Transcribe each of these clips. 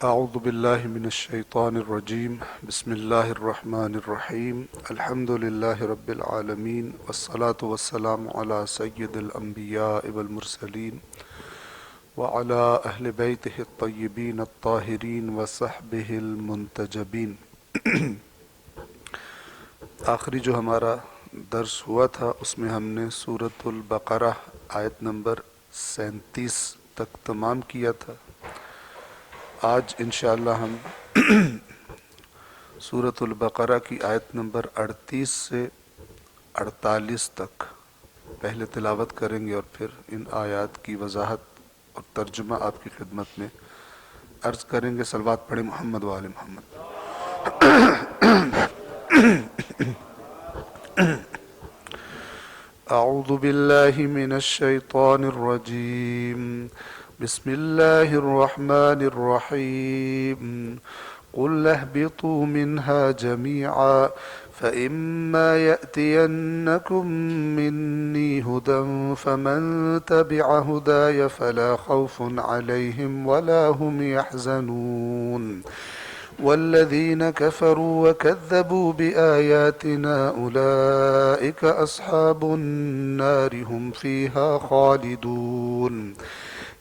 اعوذ باللہ من الشیطان الرجیم بسم اللہ الرحمن الرحیم الحمد للہ رب العالمین والصلاة والسلام علی سید الانبیاء والمرسلین وعلی اہل بیتہ الطیبین الطاہرین وصحبہ المنتجبین۔ آخری جو ہمارا درس ہوا تھا اس میں ہم نے سورۃ البقرہ آیت نمبر 37 تک تمام کیا تھا۔ آج انشاءاللہ ہم سورۃ البقرہ کی آیت نمبر 38 سے 48 تک پہلے تلاوت کریں گے اور پھر ان آیات کی وضاحت اور ترجمہ آپ کی خدمت میں عرض کریں گے۔ صلوات پڑھیں محمد و آل محمد۔ اعوذ باللہ من الشیطان الرجیم بسم اللہ الرحمن الرحیم قل اهبطوا منها جميعا فإما يأتينكم مني هدى فمن تبع هداي فلا خوف عليهم ولا هم يحزنون والذين كفروا وكذبوا بآياتنا أولئك أصحاب النار هم فيها خالدون۔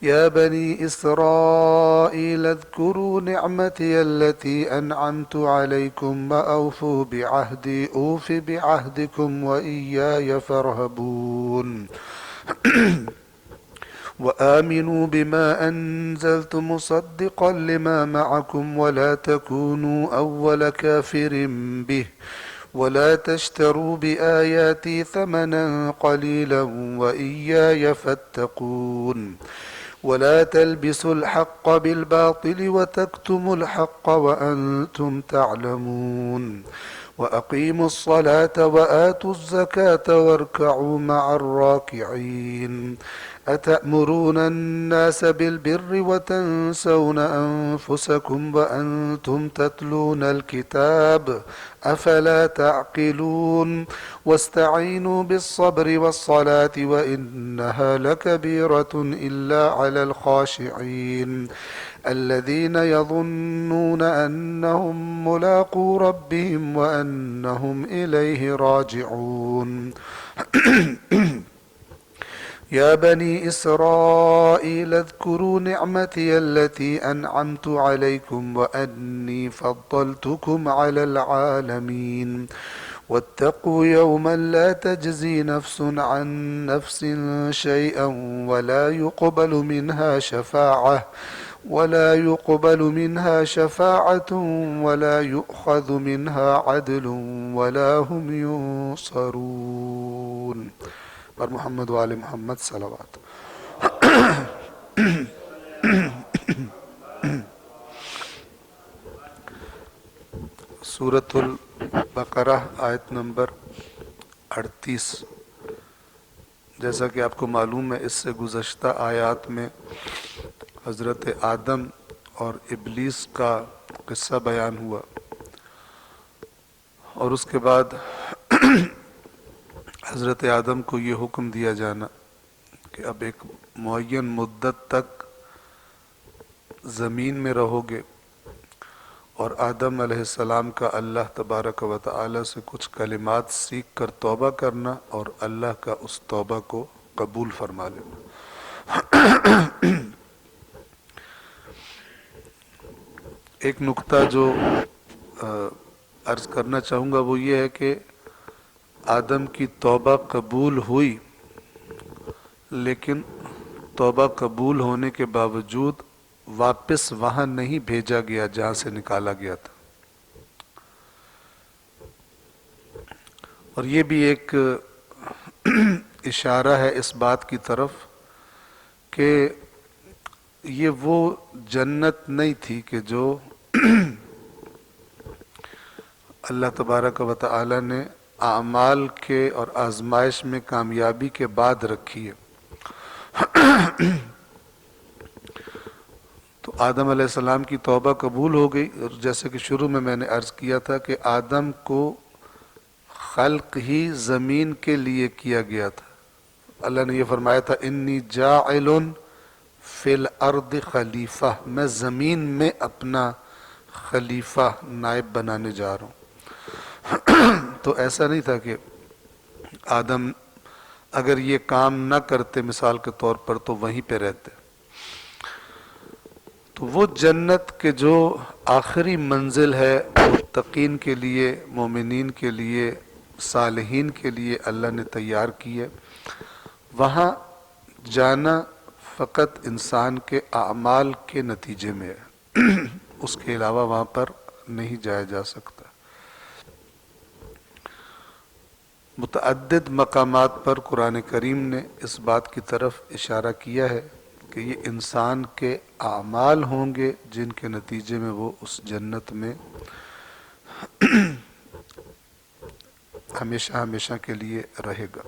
يا بني إسرائيل اذكروا نعمتي التي أنعمت عليكم وأوفوا بعهدي أوف بعهدكم وإياي فارهبون وآمنوا بما أنزلت مصدقا لما معكم ولا تكونوا أول كافر به ولا تشتروا بآياتي ثمنا قليلا وإياي فاتقون ولا تلبسوا الحق بالباطل وتكتموا الحق وأنتم تعلمون وأقيموا الصلاة وآتوا الزكاة واركعوا مع الراكعين أتأمرون الناس بالبر وتنسون أنفسكم وأنتم تتلون الكتاب أفلا تعقلون واستعينوا بالصبر والصلاة وإنها لكبيرة إلا على الخاشعين الذين يظنون أنهم ملاقو ربهم وأنهم إليه راجعون۔ يا بني إسرائيل اذكروا نعمتي التي أنعمت عليكم وأني فضلتكم على العالمين واتقوا يوما لا تجزي نفس عن نفس شيئا ولا يقبل منها شفاعة ولا يؤخذ منها عدل ولا هم ينصرون۔ پر محمد و آل محمد صلوات۔ سورۃ البقرہ آیت نمبر 38۔ جیسا کہ آپ کو معلوم ہے اس سے گزشتہ آیات میں حضرت آدم اور ابلیس کا قصہ بیان ہوا، اور اس کے بعد حضرت آدم کو یہ حکم دیا جانا کہ اب ایک معین مدت تک زمین میں رہو گے، اور آدم علیہ السلام کا اللہ تبارک و تعالی سے کچھ کلمات سیکھ کر توبہ کرنا اور اللہ کا اس توبہ کو قبول فرما لینا۔ ایک نقطہ جو عرض کرنا چاہوں گا وہ یہ ہے کہ آدم کی توبہ قبول ہوئی، لیکن توبہ قبول ہونے کے باوجود واپس وہاں نہیں بھیجا گیا جہاں سے نکالا گیا تھا۔ اور یہ بھی ایک اشارہ ہے اس بات کی طرف کہ یہ وہ جنت نہیں تھی کہ جو اللہ تبارک و تعالی نے اعمال کے اور آزمائش میں کامیابی کے بعد رکھی ہے۔ تو آدم علیہ السلام کی توبہ قبول ہو گئی، اور جیسے کہ شروع میں نے عرض کیا تھا کہ آدم کو خلق ہی زمین کے لیے کیا گیا تھا۔ اللہ نے یہ فرمایا تھا انی جاعل فی الارض خلیفہ، میں زمین میں اپنا خلیفہ نائب بنانے جا رہا ہوں۔ تو ایسا نہیں تھا کہ آدم اگر یہ کام نہ کرتے مثال کے طور پر تو وہیں پہ رہتے۔ تو وہ جنت کے جو آخری منزل ہے متقین کے لیے، مومنین کے لیے، صالحین کے لیے اللہ نے تیار کی ہے، وہاں جانا فقط انسان کے اعمال کے نتیجے میں ہے، اس کے علاوہ وہاں پر نہیں جایا جا سکتا۔ متعدد مقامات پر قرآن کریم نے اس بات کی طرف اشارہ کیا ہے کہ یہ انسان کے اعمال ہوں گے جن کے نتیجے میں وہ اس جنت میں ہمیشہ ہمیشہ کے لیے رہے گا۔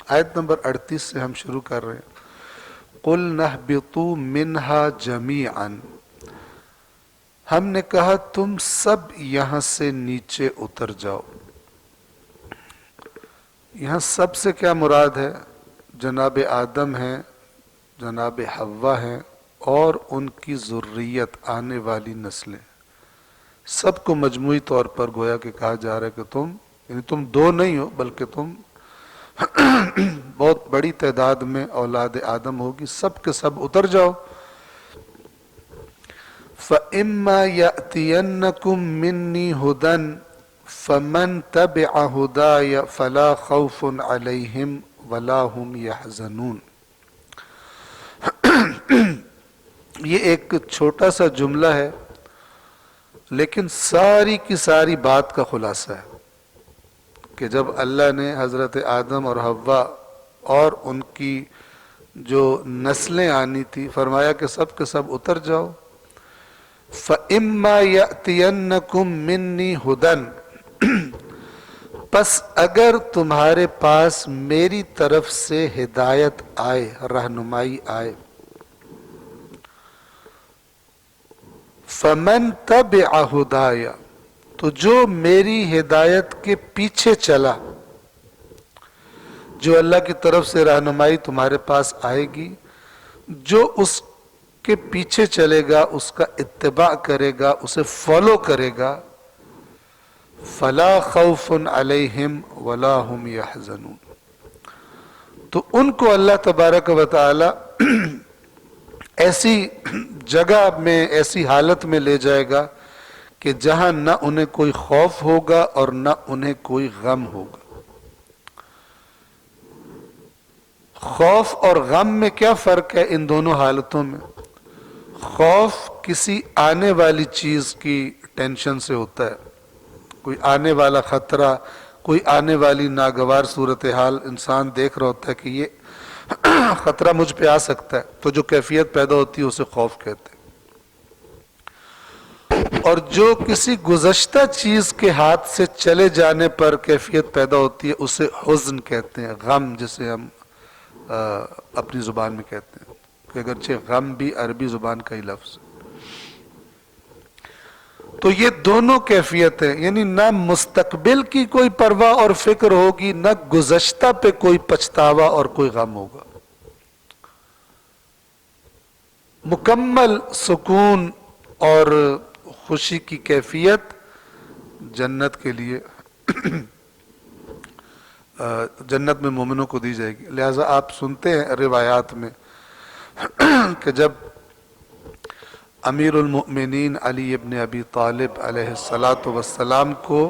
آیت نمبر 38 سے ہم شروع کر رہے ہیں۔ قُلْ نَهْبِطُوا مِنْهَا جَمِيعًا، ہم نے کہا تم سب یہاں سے نیچے اتر جاؤ۔ یہاں سب سے کیا مراد ہے؟ جناب آدم ہیں، جناب حوا ہیں اور ان کی ذریت، آنے والی نسلیں، سب کو مجموعی طور پر گویا کہ کہا جا رہا ہے کہ تم، یعنی تم دو نہیں ہو بلکہ تم بہت بڑی تعداد میں اولاد آدم ہوگی، سب کے سب اتر جاؤ۔ فَإِمَّا يَأْتِيَنَّكُم مِّنِّي هُدًى فَمَن تَبِعَ هُدَايَ فَلَا خَوْفٌ عَلَيْهِمْ وَلَا هُمْ يَحْزَنُونَ۔ یہ ایک چھوٹا سا جملہ ہے لیکن ساری کی ساری بات کا خلاصہ ہے کہ جب اللہ نے حضرت آدم اور حوا اور ان کی جو نسلیں آنی تھی فرمایا کہ سب کے سب اتر جاؤ۔ فَإِمَّا يَأْتِيَنَّكُم مِّنِّي هُدًى، پس اگر تمہارے پاس میری طرف سے ہدایت آئے، رہنمائی آئے، فَمَن تَبِعَ هُدَايَ، تو جو میری ہدایت کے پیچھے چلا، جو اللہ کی طرف سے رہنمائی تمہارے پاس آئے گی، جو اس کے پیچھے چلے گا، اس کا اتباع کرے گا، اسے فالو کرے گا، فَلَا خَوْفٌ عَلَيْهِمْ وَلَا هُمْ يَحْزَنُونَ، تو ان کو اللہ تبارک و تعالی ایسی جگہ میں، ایسی حالت میں لے جائے گا کہ جہاں نہ انہیں کوئی خوف ہوگا اور نہ انہیں کوئی غم ہوگا۔ خوف اور غم میں کیا فرق ہے ان دونوں حالتوں میں؟ خوف کسی آنے والی چیز کی ٹینشن سے ہوتا ہے، کوئی آنے والا خطرہ، کوئی آنے والی ناگوار صورتحال انسان دیکھ رہا ہوتا ہے کہ یہ خطرہ مجھ پہ آ سکتا ہے، تو جو کیفیت پیدا ہوتی ہے اسے خوف کہتے ہیں۔ اور جو کسی گزشتہ چیز کے ہاتھ سے چلے جانے پر کیفیت پیدا ہوتی ہے اسے حزن کہتے ہیں، غم جسے ہم اپنی زبان میں کہتے ہیں، کہ اگرچہ غم بھی عربی زبان کا ہی لفظ ہے۔ تو یہ دونوں کیفیتیں، یعنی نہ مستقبل کی کوئی پرواہ اور فکر ہوگی، نہ گزشتہ پہ کوئی پچھتاوا اور کوئی غم ہوگا، مکمل سکون اور خوشی کی کیفیت جنت کے لیے جنت میں مومنوں کو دی جائے گی۔ لہٰذا آپ سنتے ہیں روایات میں کہ جب امیر المؤمنین علی ابن ابی طالب علیہ السلام کو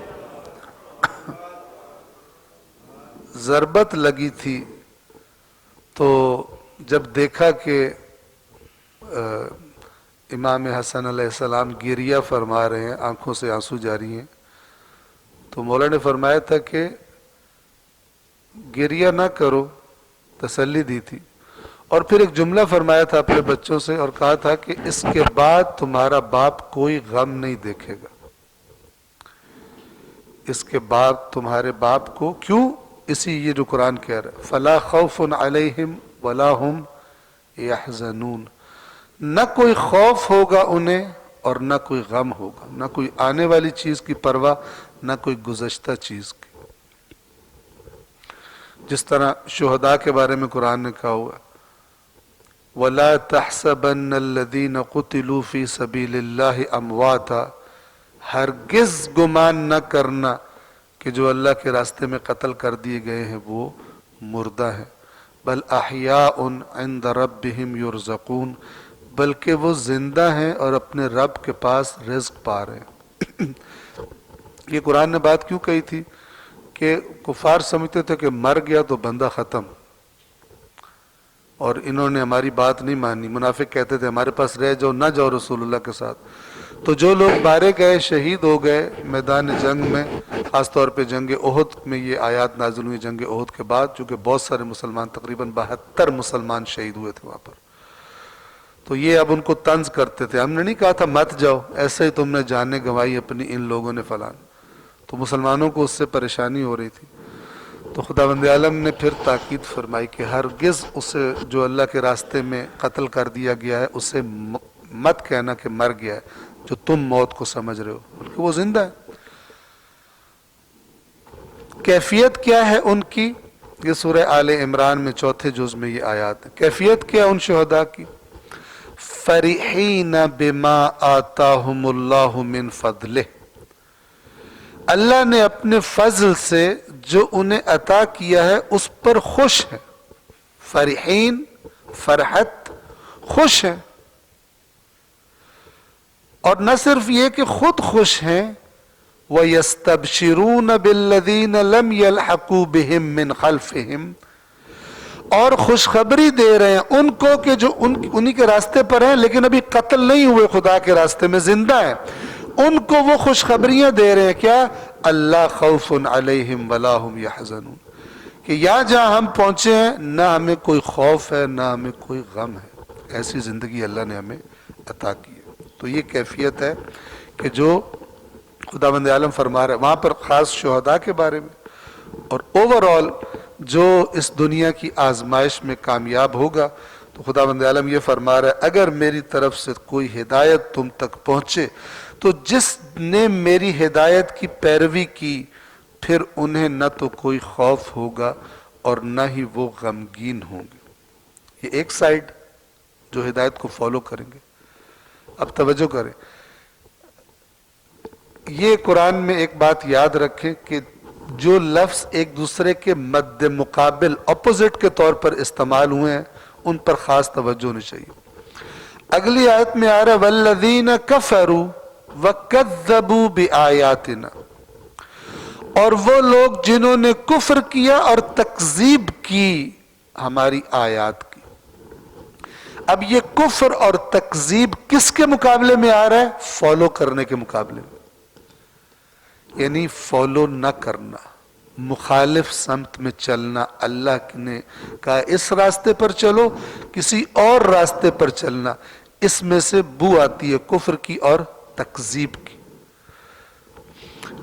ضربت لگی تھی تو جب دیکھا کہ امام حسن علیہ السلام گریہ فرما رہے ہیں، آنکھوں سے آنسو جاری ہیں، تو مولا نے فرمایا تھا کہ گریہ نہ کرو، تسلی دی تھی، اور پھر ایک جملہ فرمایا تھا اپنے بچوں سے اور کہا تھا کہ اس کے بعد تمہارا باپ کوئی غم نہیں دیکھے گا، اس کے بعد تمہارے باپ کو، کیوں؟ اسی یہ جو قرآن کہہ رہا ہے فَلَا خَوْفٌ عَلَيْهِمْ وَلَا هُمْ يَحْزَنُونَ، نہ کوئی خوف ہوگا انہیں اور نہ کوئی غم ہوگا، نہ کوئی آنے والی چیز کی پرواہ، نہ کوئی گزشتہ چیز کی۔ جس طرح شہداء کے بارے میں قرآن نے کہا ہوا وَلَا تَحْسَبَنَّ الَّذِينَ قُتِلُوا فِي سَبِيلِ اللَّهِ أَمْوَاتًا، ہرگز گمان نہ کرنا کہ جو اللہ کے راستے میں قتل کر دیے گئے ہیں وہ مردہ ہیں، بل احیاء عند ربہم یرزقون، بلکہ وہ زندہ ہیں اور اپنے رب کے پاس رزق پا رہے ہیں۔ یہ قرآن نے بات کیوں کہی تھی کہ کفار سمجھتے تھے کہ مر گیا تو بندہ ختم، اور انہوں نے ہماری بات نہیں مانی۔ منافق کہتے تھے ہمارے پاس رہ جاؤ، نہ جاؤ رسول اللہ کے ساتھ۔ تو جو لوگ مارے گئے، شہید ہو گئے میدان جنگ میں، خاص طور پہ جنگ احد میں یہ آیات نازل ہوئی جنگ احد کے بعد، چونکہ بہت سارے مسلمان، تقریباً 72 مسلمان شہید ہوئے تھے وہاں پر، تو یہ اب ان کو طنز کرتے تھے، ہم نے نہیں کہا تھا مت جاؤ، ایسے ہی تم نے جانیں گنوائی اپنی، ان لوگوں نے فلان۔ تو مسلمانوں کو اس سے پریشانی ہو رہی تھی، تو خداوند عالم نے پھر تاکید فرمائی کہ ہرگز اسے جو اللہ کے راستے میں قتل کر دیا گیا ہے اسے مت کہنا کہ مر گیا ہے، جو تم موت کو سمجھ رہے ہو، بلکہ وہ زندہ ہے۔ کیفیت کیا ہے ان کی؟ یہ سورہ آل عمران میں 4 جز میں یہ آیات ہے۔ کیفیت کیا ان شہداء کی؟ فرحین بما آتاہم اللہ من فضلہ، اللہ نے اپنے فضل سے جو انہیں عطا کیا ہے اس پر خوش ہیں۔ فرحین، فرحت، خوش ہیں، اور نہ صرف یہ کہ خود خوش ہیں، وَيَسْتَبْشِرُونَ بِالَّذِينَ لَمْ يَلْحَقُوا بِهِمْ مِنْ خَلْفِهِمْ، اور خوشخبری دے رہے ہیں ان کو کہ جو انہی کے راستے پر ہیں لیکن ابھی قتل نہیں ہوئے، خدا کے راستے میں زندہ ہیں، ان کو وہ خوشخبریاں دے رہے ہیں۔ کیا؟ اللہ خوف علیہم ولا ہم یحزنون، کہ یہاں جہاں ہم پہنچے ہیں نہ ہمیں کوئی خوف ہے نہ ہمیں کوئی غم ہے، ایسی زندگی اللہ نے ہمیں عطا کی ہے۔ تو یہ کیفیت ہے کہ جو خداوند عالم فرما رہے ہیں وہاں پر خاص شہداء کے بارے میں، اور اوورآل جو اس دنیا کی آزمائش میں کامیاب ہوگا، تو خداوند عالم یہ فرما رہا ہے اگر میری طرف سے کوئی ہدایت تم تک پہنچے تو جس نے میری ہدایت کی پیروی کی پھر انہیں نہ تو کوئی خوف ہوگا اور نہ ہی وہ غمگین ہوں گے۔ یہ ایک سائیڈ جو ہدایت کو فالو کریں گے۔ اب توجہ کریں، یہ قرآن میں ایک بات یاد رکھیں کہ جو لفظ ایک دوسرے کے مد مقابل اپوزٹ کے طور پر استعمال ہوئے ہیں ان پر خاص توجہ ہونی چاہیے۔ اگلی آیت میں آ رہا ہے وَالَّذِينَ كَفَرُوا وَكَذَّبُوا بِآيَاتِنَا، اور وہ لوگ جنہوں نے کفر کیا اور تکذیب کی ہماری آیات کی۔ اب یہ کفر اور تکذیب کس کے مقابلے میں آ رہا ہے؟ فالو کرنے کے مقابلے میں، یعنی فالو نہ کرنا، مخالف سمت میں چلنا۔ اللہ نے کہا اس راستے پر چلو، کسی اور راستے پر چلنا، اس میں سے بو آتی ہے کفر کی اور تکذیب کی۔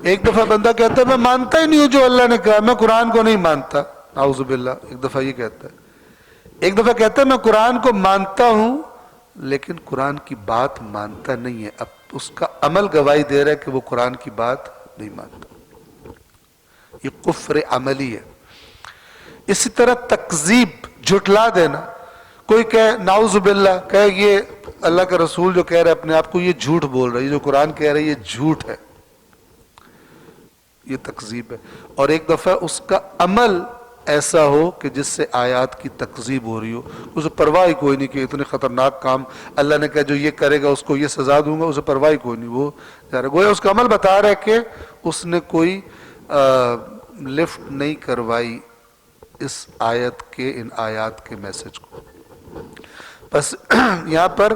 ایک دفعہ بندہ کہتا ہے میں مانتا ہی نہیں ہوں جو اللہ نے کہا، میں قرآن کو نہیں مانتا، اعوذ باللہ، ایک دفعہ یہ کہتا ہے۔ ایک دفعہ کہتا ہے میں قرآن کو مانتا ہوں لیکن قرآن کی بات مانتا نہیں ہے، اب اس کا عمل گواہی دے رہا ہے کہ وہ قرآن کی بات نہیں مانتا۔ یہ کفر عملی ہے۔ اسی طرح تکذیب، جھٹلا دینا، کوئی کہے نعوذ باللہ، کہے یہ اللہ کا رسول جو کہہ رہے اپنے آپ کو یہ جھوٹ بول رہا ہے، یہ جو قرآن کہہ رہا ہے یہ جھوٹ ہے، یہ تکذیب ہے۔ اور ایک دفعہ اس کا عمل ایسا ہو کہ جس سے آیات کی تکذیب ہو رہی ہو، اسے پرواہ ہی کوئی نہیں کہ اتنے خطرناک کام اللہ نے کہا جو یہ کرے گا اس کو یہ سزا دوں گا، اسے پرواہ ہی کوئی نہیں، وہ جا رہا ہے۔ گویا اس کا عمل بتا رہا ہے کہ اس نے کوئی لفٹ نہیں کروائی اس آیت کے، ان آیات کے میسج کو۔ بس یہاں پر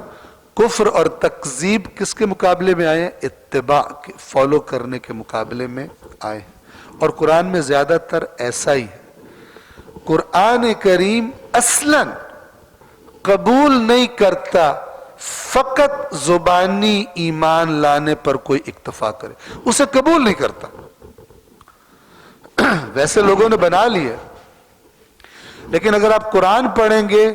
کفر اور تکذیب کس کے مقابلے میں آئے ہیں؟ اتباع کے، فالو کرنے کے مقابلے میں آئے ہیں، اور قرآن میں زیادہ تر ایسا ہی ہے۔ قرآن کریم اصلاً قبول نہیں کرتا فقط زبانی ایمان لانے پر کوئی اکتفا کرے، اسے قبول نہیں کرتا۔ ویسے لوگوں نے بنا لیا، لیکن اگر آپ قرآن پڑھیں گے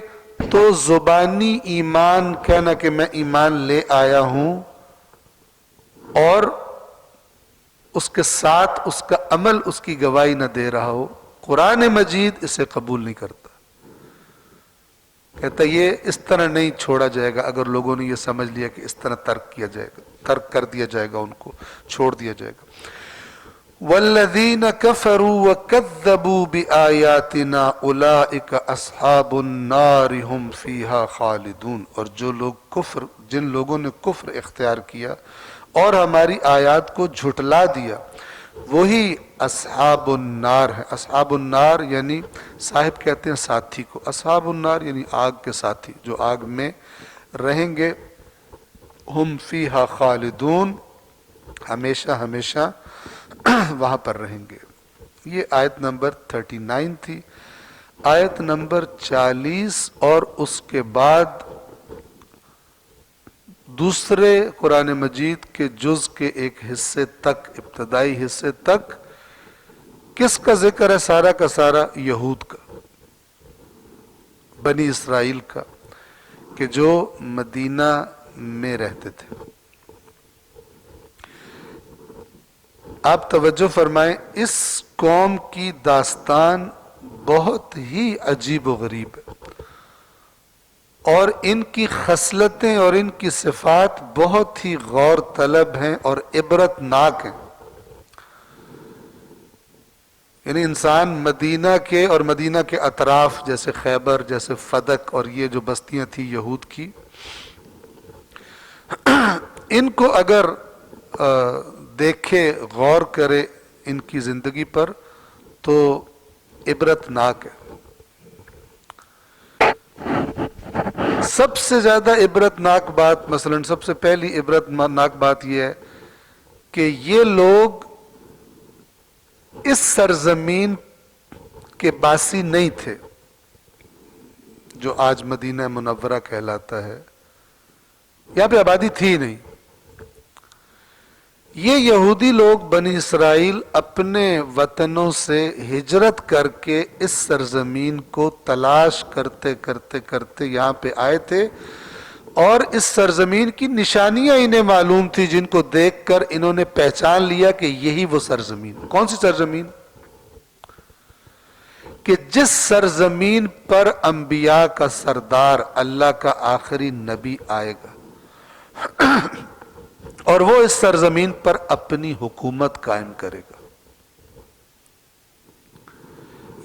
تو زبانی ایمان کہنا کہ میں ایمان لے آیا ہوں اور اس کے ساتھ اس کا عمل اس کی گواہی نہ دے رہا ہو، قرآن مجید اسے قبول نہیں کرتا۔ کہتا ہے یہ اس طرح نہیں چھوڑا جائے گا اگر لوگوں نے یہ سمجھ لیا کہ اس طرح ترک کیا جائے گا، ترک کر دیا جائے گا، ان کو چھوڑ دیا جائے گا۔ والذین کفروا وکذبوا بآیاتنا اولئک اصحاب النار هم فیہا خالدون، اور جو لوگ کفر، جن لوگوں نے کفر اختیار کیا اور ہماری آیات کو جھٹلا دیا، وہی اصحاب النار ہے۔ اصحاب النار یعنی صاحب کہتے ہیں ساتھی کو، اصحاب النار یعنی آگ کے ساتھی، جو آگ میں رہیں گے، ہم فیہا خالدون، ہمیشہ ہمیشہ وہاں پر رہیں گے۔ یہ آیت نمبر 39 تھی۔ آیت نمبر 40 اور اس کے بعد دوسرے قرآن مجید کے جز کے ایک حصے تک، ابتدائی حصے تک کس کا ذکر ہے؟ سارا کا سارا یہود کا، بنی اسرائیل کا، کہ جو مدینہ میں رہتے تھے۔ آپ توجہ فرمائیں، اس قوم کی داستان بہت ہی عجیب و غریب ہے، اور ان کی خصلتیں اور ان کی صفات بہت ہی غور طلب ہیں اور عبرت ناک ہیں۔ یعنی انسان مدینہ کے اور مدینہ کے اطراف جیسے خیبر، جیسے فدق اور یہ جو بستیاں تھیں یہود کی، ان کو اگر دیکھے، غور کرے ان کی زندگی پر، تو عبرت ناک ہے۔ سب سے زیادہ عبرت ناک بات، مثلا سب سے پہلی عبرت ناک بات یہ ہے کہ یہ لوگ اس سرزمین کے باسی نہیں تھے جو آج مدینہ منورہ کہلاتا ہے، یہاں پہ آبادی تھی نہیں۔ یہ یہودی لوگ بنی اسرائیل اپنے وطنوں سے ہجرت کر کے اس سرزمین کو تلاش کرتے کرتے کرتے یہاں پہ آئے تھے، اور اس سرزمین کی نشانیاں انہیں معلوم تھی، جن کو دیکھ کر انہوں نے پہچان لیا کہ یہی وہ سرزمین۔ کون سی سرزمین؟ کہ جس سرزمین پر انبیاء کا سردار، اللہ کا آخری نبی آئے گا، اور وہ اس سرزمین پر اپنی حکومت قائم کرے گا۔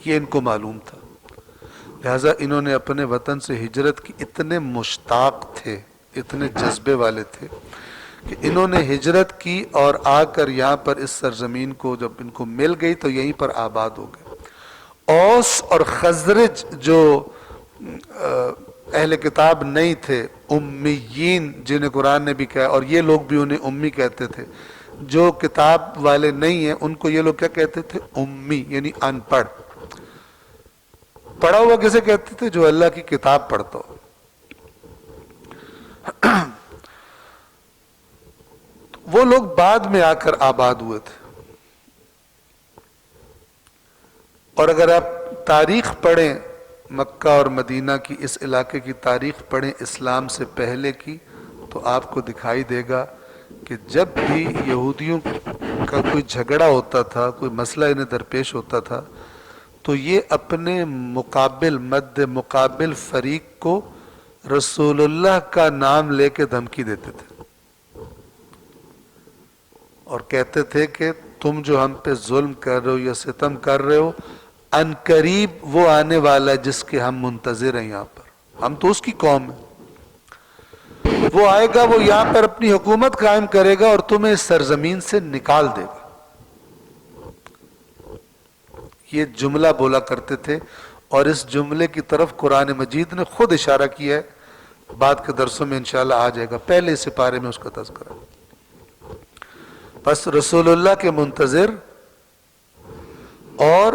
یہ ان کو معلوم تھا، لہذا انہوں نے اپنے وطن سے ہجرت کی۔ اتنے مشتاق تھے، اتنے جذبے والے تھے کہ انہوں نے ہجرت کی، اور آ کر یہاں پر اس سرزمین کو جب ان کو مل گئی تو یہیں پر آباد ہو گئے۔ اوس اور خزرج جو اہل کتاب نہیں تھے، امیین جنہیں قرآن نے بھی کہا، اور یہ لوگ بھی انہیں امی کہتے تھے، جو کتاب والے نہیں ہیں ان کو یہ لوگ کیا کہتے تھے؟ امی، یعنی ان پڑھ۔ پڑھا ہوا کسے کہتے تھے؟ جو اللہ کی کتاب پڑھتا ہو۔ وہ لوگ بعد میں آ کر آباد ہوئے تھے، اور اگر آپ تاریخ پڑھیں، مکہ اور مدینہ کی، اس علاقے کی تاریخ پڑھیں اسلام سے پہلے کی، تو آپ کو دکھائی دے گا کہ جب بھی یہودیوں کا کوئی جھگڑا ہوتا تھا، کوئی مسئلہ انہیں درپیش ہوتا تھا، تو یہ اپنے مقابل، مد مقابل فریق کو رسول اللہ کا نام لے کے دھمکی دیتے تھے، اور کہتے تھے کہ تم جو ہم پہ ظلم کر رہے ہو یا ستم کر رہے ہو، ان قریب وہ آنے والا ہے جس کے ہم منتظر ہیں، یہاں پر ہم تو اس کی قوم ہیں، وہ آئے گا، وہ یہاں پر اپنی حکومت قائم کرے گا اور تمہیں اس سرزمین سے نکال دے گا۔ یہ جملہ بولا کرتے تھے، اور اس جملے کی طرف قرآن مجید نے خود اشارہ کیا ہے، بعد کے درسوں میں انشاءاللہ آ جائے گا، پہلے سپارے میں اس کا تذکرہ۔ بس رسول اللہ کے منتظر، اور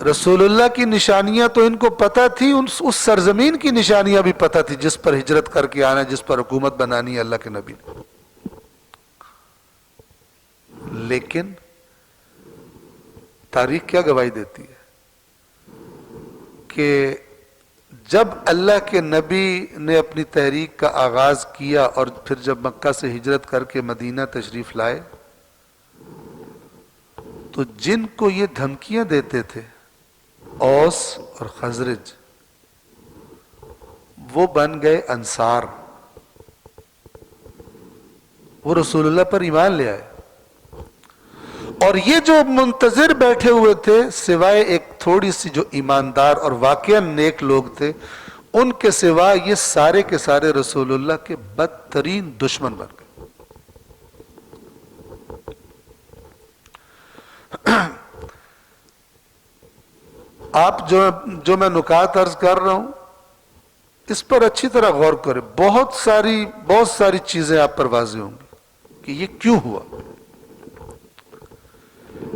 رسول اللہ کی نشانیاں تو ان کو پتہ تھی، اس سرزمین کی نشانیاں بھی پتہ تھی جس پر ہجرت کر کے آنا، جس پر حکومت بنانی ہے اللہ کے نبی نے۔ لیکن تاریخ کیا گواہی دیتی ہے کہ جب اللہ کے نبی نے اپنی تحریک کا آغاز کیا، اور پھر جب مکہ سے ہجرت کر کے مدینہ تشریف لائے، تو جن کو یہ دھمکیاں دیتے تھے، اوس اور خزرج، وہ بن گئے انصار، وہ رسول اللہ پر ایمان لے آئے. اور یہ جو منتظر بیٹھے ہوئے تھے سوائے ایک تھوڑی سی جو ایماندار اور واقعا نیک لوگ تھے، ان کے سوا یہ سارے کے سارے رسول اللہ کے بدترین دشمن بن گئے. آپ جو میں نکات عرض کر رہا ہوں اس پر اچھی طرح غور کریں. بہت ساری چیزیں آپ پر واضح ہوں گی کہ یہ کیوں ہوا.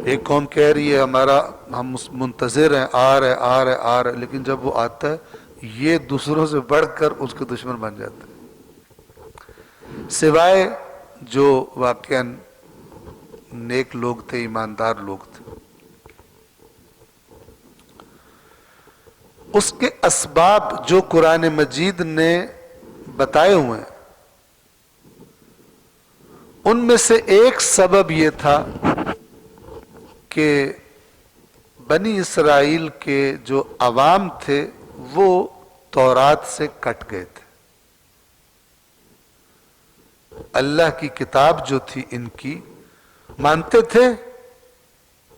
ایک قوم کہہ رہی ہے ہم منتظر ہیں، آ رہے، لیکن جب وہ آتا ہے یہ دوسروں سے بڑھ کر اس کے دشمن بن جاتے ہیں، سوائے جو واقعا نیک لوگ تھے، ایماندار لوگ تھے. اس کے اسباب جو قرآن مجید نے بتائے ہوئے ہیں، ان میں سے ایک سبب یہ تھا کہ بنی اسرائیل کے جو عوام تھے وہ تورات سے کٹ گئے تھے. اللہ کی کتاب جو تھی ان کی مانتے تھے،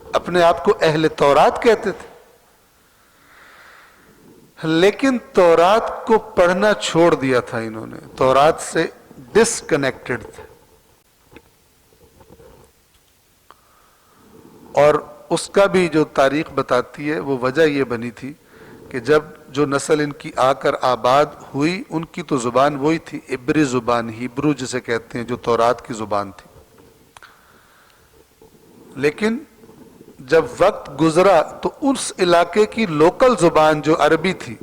اپنے آپ کو اہل تورات کہتے تھے، لیکن تورات کو پڑھنا چھوڑ دیا تھا انہوں نے، تورات سے ڈسکنیکٹڈ تھے. اور اس کا بھی جو تاریخ بتاتی ہے وہ وجہ یہ بنی تھی کہ جب جو نسل ان کی آ کر آباد ہوئی، ان کی تو زبان وہی تھی، عبری زبان، ہیبرو جسے کہتے ہیں، جو تورات کی زبان تھی. لیکن جب وقت گزرا تو اس علاقے کی لوکل زبان جو عربی تھی،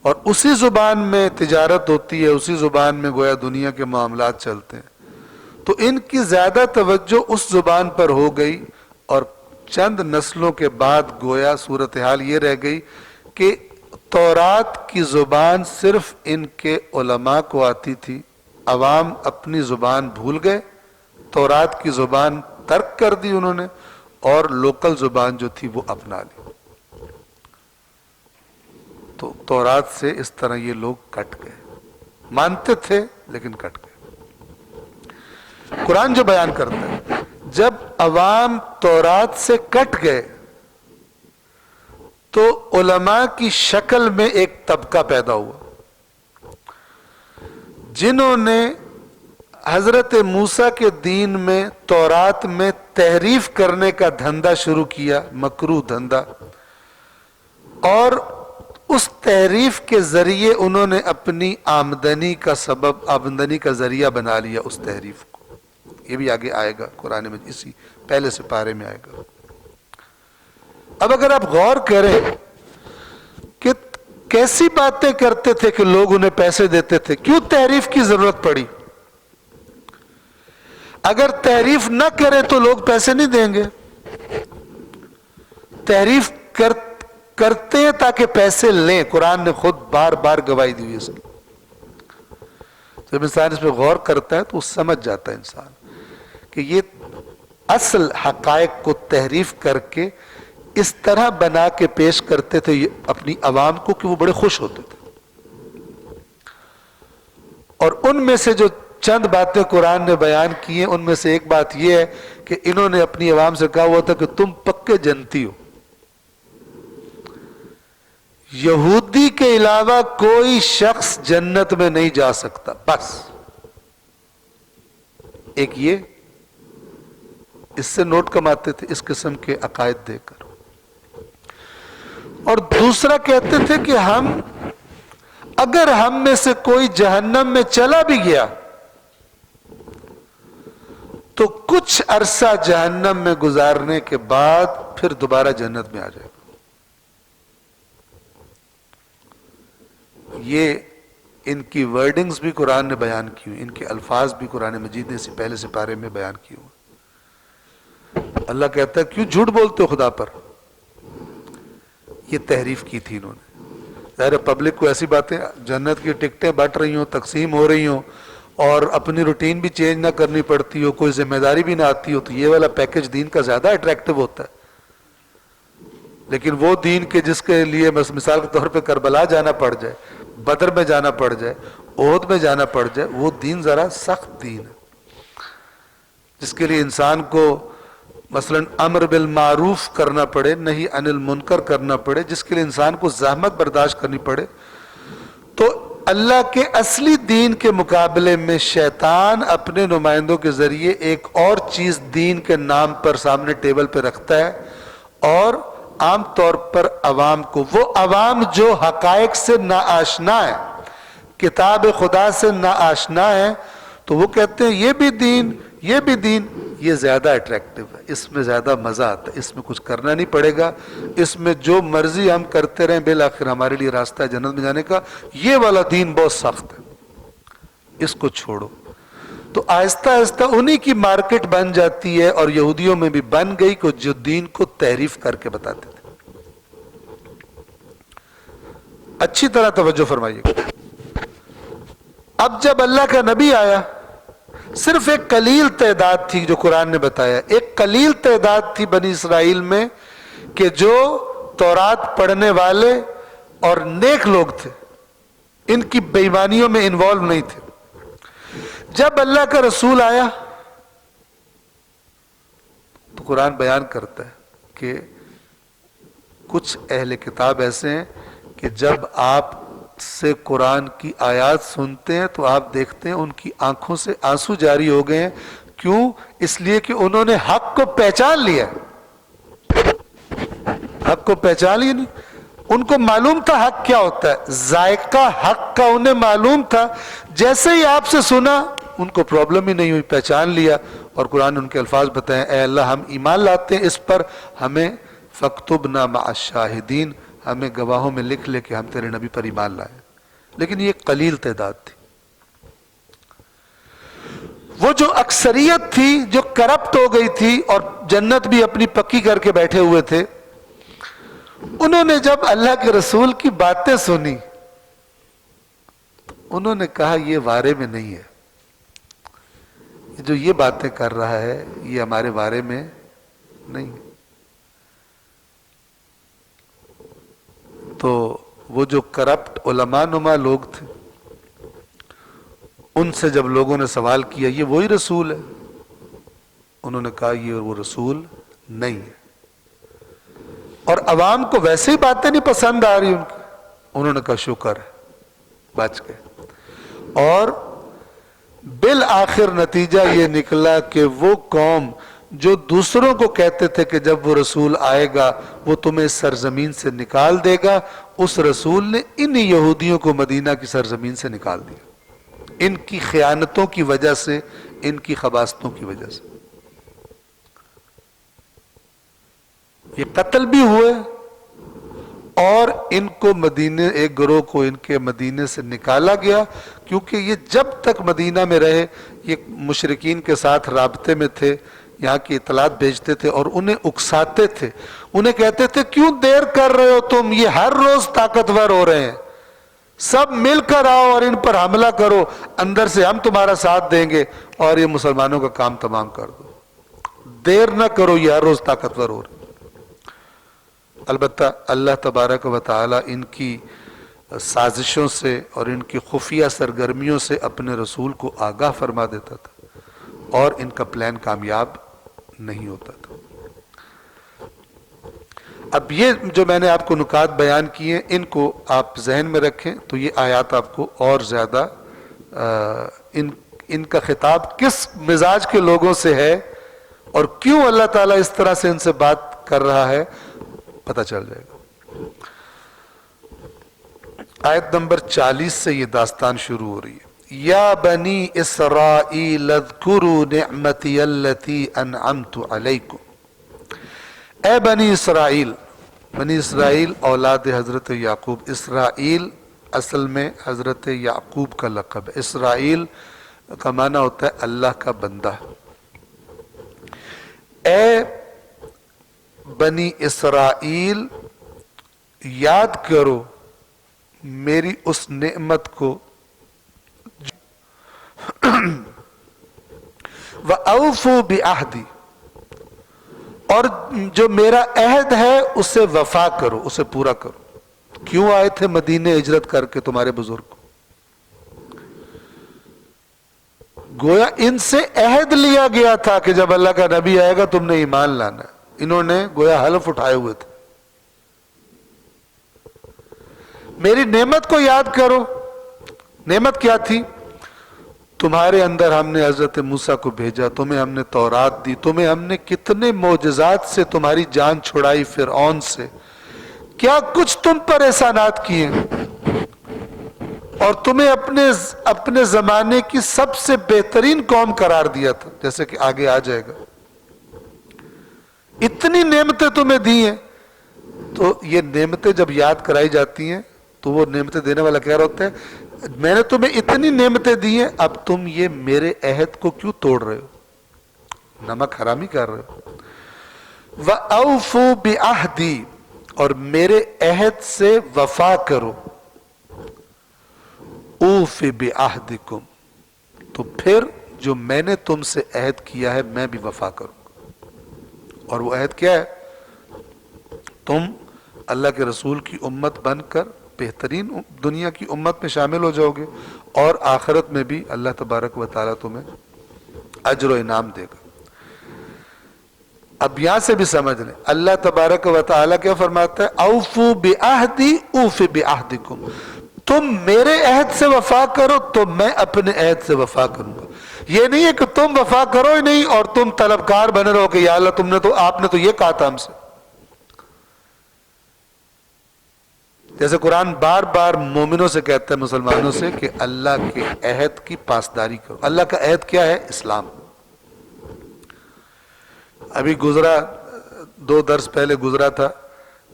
اور اسی زبان میں تجارت ہوتی ہے، اسی زبان میں گویا دنیا کے معاملات چلتے ہیں، تو ان کی زیادہ توجہ اس زبان پر ہو گئی. اور چند نسلوں کے بعد گویا صورتحال یہ رہ گئی کہ تورات کی زبان صرف ان کے علماء کو آتی تھی، عوام اپنی زبان بھول گئے، تورات کی زبان ترک کر دی انہوں نے، اور لوکل زبان جو تھی وہ اپنا لی. تو تورات سے اس طرح یہ لوگ کٹ گئے، مانتے تھے لیکن کٹ گئے. قرآن جو بیان کرتا ہے جب عوام تورات سے کٹ گئے تو علماء کی شکل میں ایک طبقہ پیدا ہوا جنہوں نے حضرت موسیٰ کے دین میں، تورات میں تحریف کرنے کا دھندا شروع کیا، مکروہ دھندا، اور اس تحریف کے ذریعے انہوں نے اپنی آمدنی کا سبب، آمدنی کا ذریعہ بنا لیا اس تحریف کو. یہ بھی آگے آئے گا قرآن میں، اسی پہلے سے پارے میں آئے گا. اب اگر آپ غور کریں کہ کیسی باتیں کرتے تھے کہ لوگ انہیں پیسے دیتے تھے، کیوں تحریف کی ضرورت پڑی؟ اگر تحریف نہ کرے تو لوگ پیسے نہیں دیں گے. تحریف کرتے ہیں تاکہ پیسے لیں. قرآن نے خود بار بار گواہی دی ہوئی ہے اس کی. جب انسان اس پہ غور کرتا ہے تو وہ سمجھ جاتا ہے انسان کہ یہ اصل حقائق کو تحریف کر کے اس طرح بنا کے پیش کرتے تھے اپنی عوام کو کہ وہ بڑے خوش ہوتے تھے. اور ان میں سے جو چند باتیں قرآن نے بیان کی ہیں، ان میں سے ایک بات یہ ہے کہ انہوں نے اپنی عوام سے کہا ہوا تھا کہ تم پکے جنتی ہو، یہودی کے علاوہ کوئی شخص جنت میں نہیں جا سکتا. بس ایک یہ اس سے نوٹ کماتے تھے اس قسم کے عقائد دے کر. اور دوسرا کہتے تھے کہ اگر ہم میں سے کوئی جہنم میں چلا بھی گیا تو کچھ عرصہ جہنم میں گزارنے کے بعد پھر دوبارہ جنت میں آ جائے گا. یہ ان کی ورڈنگز بھی قرآن نے بیان کی ہوئی، ان کے الفاظ بھی قرآن مجید نے اسی پہلے سے پارے میں بیان کیے ہوئے. اللہ کہتا ہے کیوں جھوٹ بولتے ہو خدا پر؟ یہ تحریف کی تھی انہوں نے. ظاہر پبلک کو ایسی باتیں، جنت کی ٹکٹیں بٹ رہی ہوں، تقسیم ہو رہی ہوں، اور اپنی روٹین بھی چینج نہ کرنی پڑتی ہو، کوئی ذمہ داری بھی نہ آتی ہو، تو یہ والا پیکج دین کا زیادہ اٹریکٹیو ہوتا ہے. لیکن وہ دین کے جس کے لیے بس مثال کے طور پہ کربلا جانا پڑ جائے، بدر میں جانا پڑ جائے، احد میں جانا پڑ جائے، وہ دین ذرا سخت دین ہے، جس کے لیے انسان کو مثلا امر بالمعروف کرنا پڑے، نہی عن المنکر کرنا پڑے، جس کے لیے انسان کو زحمت برداشت کرنی پڑے. تو اللہ کے اصلی دین کے مقابلے میں شیطان اپنے نمائندوں کے ذریعے ایک اور چیز دین کے نام پر سامنے ٹیبل پہ رکھتا ہے، اور عام طور پر عوام کو، وہ عوام جو حقائق سے ناآشنا ہے، کتاب خدا سے ناآشنا ہے، تو وہ کہتے ہیں یہ بھی دین، یہ بھی دین، یہ زیادہ اٹریکٹیو ہے، اس میں زیادہ مزہ آتا ہے، اس میں کچھ کرنا نہیں پڑے گا، اس میں جو مرضی ہم کرتے رہیں بالآخر ہمارے لیے راستہ ہے جنت میں جانے کا. یہ والا دین بہت سخت ہے، اس کو چھوڑو. تو آہستہ آہستہ انہی کی مارکیٹ بن جاتی ہے، اور یہودیوں میں بھی بن گئی کہ جو دین کو تحریف کر کے بتاتے تھے. اچھی طرح توجہ فرمائیے. اب جب اللہ کا نبی آیا، صرف ایک قلیل تعداد تھی جو قرآن نے بتایا، ایک قلیل تعداد تھی بنی اسرائیل میں کہ جو تورات پڑھنے والے اور نیک لوگ تھے، ان کی بے ایمانیوں میں انوالو نہیں تھے. جب اللہ کا رسول آیا تو قرآن بیان کرتا ہے کہ کچھ اہل کتاب ایسے ہیں کہ جب آپ سے قرآن کی آیات سنتے ہیں تو آپ دیکھتے ہیں ان کی آنکھوں سے آنسو جاری ہو گئے ہیں. کیوں؟ اس لیے کہ انہوں نے حق کو پہچان لیا. حق کو پہچان لیا نہیں، ان کو معلوم تھا حق کیا ہوتا ہے، ذائقہ حق کا انہیں معلوم تھا. جیسے ہی آپ سے سنا ان کو پرابلم ہی نہیں ہوئی، پہچان لیا. اور قرآن نے ان کے الفاظ بتائیں، اے اللہ ہم ایمان لاتے ہیں اس پر، ہمیں فاکتبنا مع الشاہدین، ہمیں گواہوں میں لکھ لے کہ ہم تیرے نبی پر ایمان لائے. لیکن یہ قلیل تعداد تھی. وہ جو اکثریت تھی جو کرپٹ ہو گئی تھی اور جنت بھی اپنی پکی کر کے بیٹھے ہوئے تھے، انہوں نے جب اللہ کے رسول کی باتیں سنی انہوں نے کہا یہ وارے میں نہیں ہے، جو یہ باتیں کر رہا ہے یہ ہمارے بارے میں نہیں. تو وہ جو کرپٹ علماء نما لوگ تھے، ان سے جب لوگوں نے سوال کیا یہ وہی رسول ہے، انہوں نے کہا یہ وہ رسول نہیں ہے. اور عوام کو ویسے ہی باتیں نہیں پسند آ رہی ان کی، انہوں نے کہا شکر ہے بچ گئے. اور بالآخر نتیجہ یہ نکلا کہ وہ قوم جو دوسروں کو کہتے تھے کہ جب وہ رسول آئے گا وہ تمہیں اس سرزمین سے نکال دے گا، اس رسول نے انہی یہودیوں کو مدینہ کی سرزمین سے نکال دیا، ان کی خیانتوں کی وجہ سے، ان کی خباثتوں کی وجہ سے. یہ قتل بھی ہوئے اور ان کو مدینے، ایک گروہ کو ان کے مدینے سے نکالا گیا، کیونکہ یہ جب تک مدینہ میں رہے یہ مشرکین کے ساتھ رابطے میں تھے، یہاں کی اطلاعات بھیجتے تھے اور انہیں اکساتے تھے. انہیں کہتے تھے کیوں دیر کر رہے ہو تم، یہ ہر روز طاقتور ہو رہے ہیں، سب مل کر آؤ اور ان پر حملہ کرو، اندر سے ہم تمہارا ساتھ دیں گے اور یہ مسلمانوں کا کام تمام کر دو، دیر نہ کرو، یہ ہر روز طاقتور ہو رہے ہیں. البتہ اللہ تبارک و تعالی ان کی سازشوں سے اور ان کی خفیہ سرگرمیوں سے اپنے رسول کو آگاہ فرما دیتا تھا اور ان کا پلان کامیاب نہیں ہوتا تھا. اب یہ جو میں نے آپ کو نکات بیان کیے ان کو آپ ذہن میں رکھیں تو یہ آیات آپ کو اور زیادہ ان کا خطاب کس مزاج کے لوگوں سے ہے اور کیوں اللہ تعالیٰ اس طرح سے ان سے بات کر رہا ہے پتہ چل جائے گا. آیت نمبر 40 سے یہ داستان شروع ہو رہی ہے. یا بنی اسرائیل اذکروا نعمتی التی انعمت علیکم. اے بنی اسرائیل، بنی اسرائیل اولاد حضرت یعقوب، اسرائیل اصل میں حضرت یعقوب کا لقب ہے. اسرائیل کا معنی ہوتا ہے اللہ کا بندہ. اے بنی اسرائیل یاد کرو میری اس نعمت کو، وَأَوْفُوا بِعَهْدِي، اور جو میرا عہد ہے اسے وفا کرو، اسے پورا کرو۔ کیوں آئے تھے مدینے ہجرت کر کے تمہارے بزرگ؟ گویا ان سے عہد لیا گیا تھا کہ جب اللہ کا نبی آئے گا تم نے ایمان لانا ہے۔ انہوں نے گویا حلف اٹھائے ہوئے تھے۔ میری نعمت کو یاد کرو۔ نعمت کیا تھی؟ تمہارے اندر ہم نے حضرت موسیٰ کو بھیجا، تمہیں ہم نے تورات دی، تمہیں ہم نے کتنے معجزات سے تمہاری جان چھڑائی فرعون سے، کیا کچھ تم پر احسانات کیے، اور تمہیں اپنے زمانے کی سب سے بہترین قوم قرار دیا تھا، جیسے کہ آگے آ جائے گا۔ اتنی نعمتیں تمہیں دی ہیں، تو یہ نعمتیں جب یاد کرائی جاتی ہیں تو وہ نعمتیں دینے والا کہہ رہا ہوتا ہے میں نے تمہیں اتنی نعمتیں دی ہیں، اب تم یہ میرے عہد کو کیوں توڑ رہے ہو، نمک حرامی کر رہے ہو۔ وَأَوْفُوا بِعَهْدِي، اور میرے عہد سے وفا کرو۔ اوف بعہدکم، تو پھر جو میں نے تم سے عہد کیا ہے میں بھی وفا کروں گا۔ اور وہ عہد کیا ہے؟ تم اللہ کے رسول کی امت بن کر بہترین دنیا کی امت میں شامل ہو جاؤ گے، اور آخرت میں بھی اللہ تبارک و تعالیٰ تمہیں اجر و انعام دے گا۔ اب یہاں سے بھی سمجھ لیں، اللہ تبارک و تعالیٰ کیا فرماتا ہے؟ اوفو بعہدی اوف بعہدکم، تم میرے عہد سے وفا کرو تو میں اپنے عہد سے وفا کروں گا۔ یہ نہیں ہے کہ تم وفا کرو ہی نہیں اور تم طلبکار بنے رہو کہ یا اللہ آپ نے تو یہ کہا تھا ہم سے۔ جیسے قرآن بار بار مومنوں سے کہتا ہے، مسلمانوں سے، کہ اللہ کے عہد کی پاسداری کرو۔ اللہ کا عہد کیا ہے؟ اسلام۔ ابھی گزرا، 2 درس پہلے گزرا تھا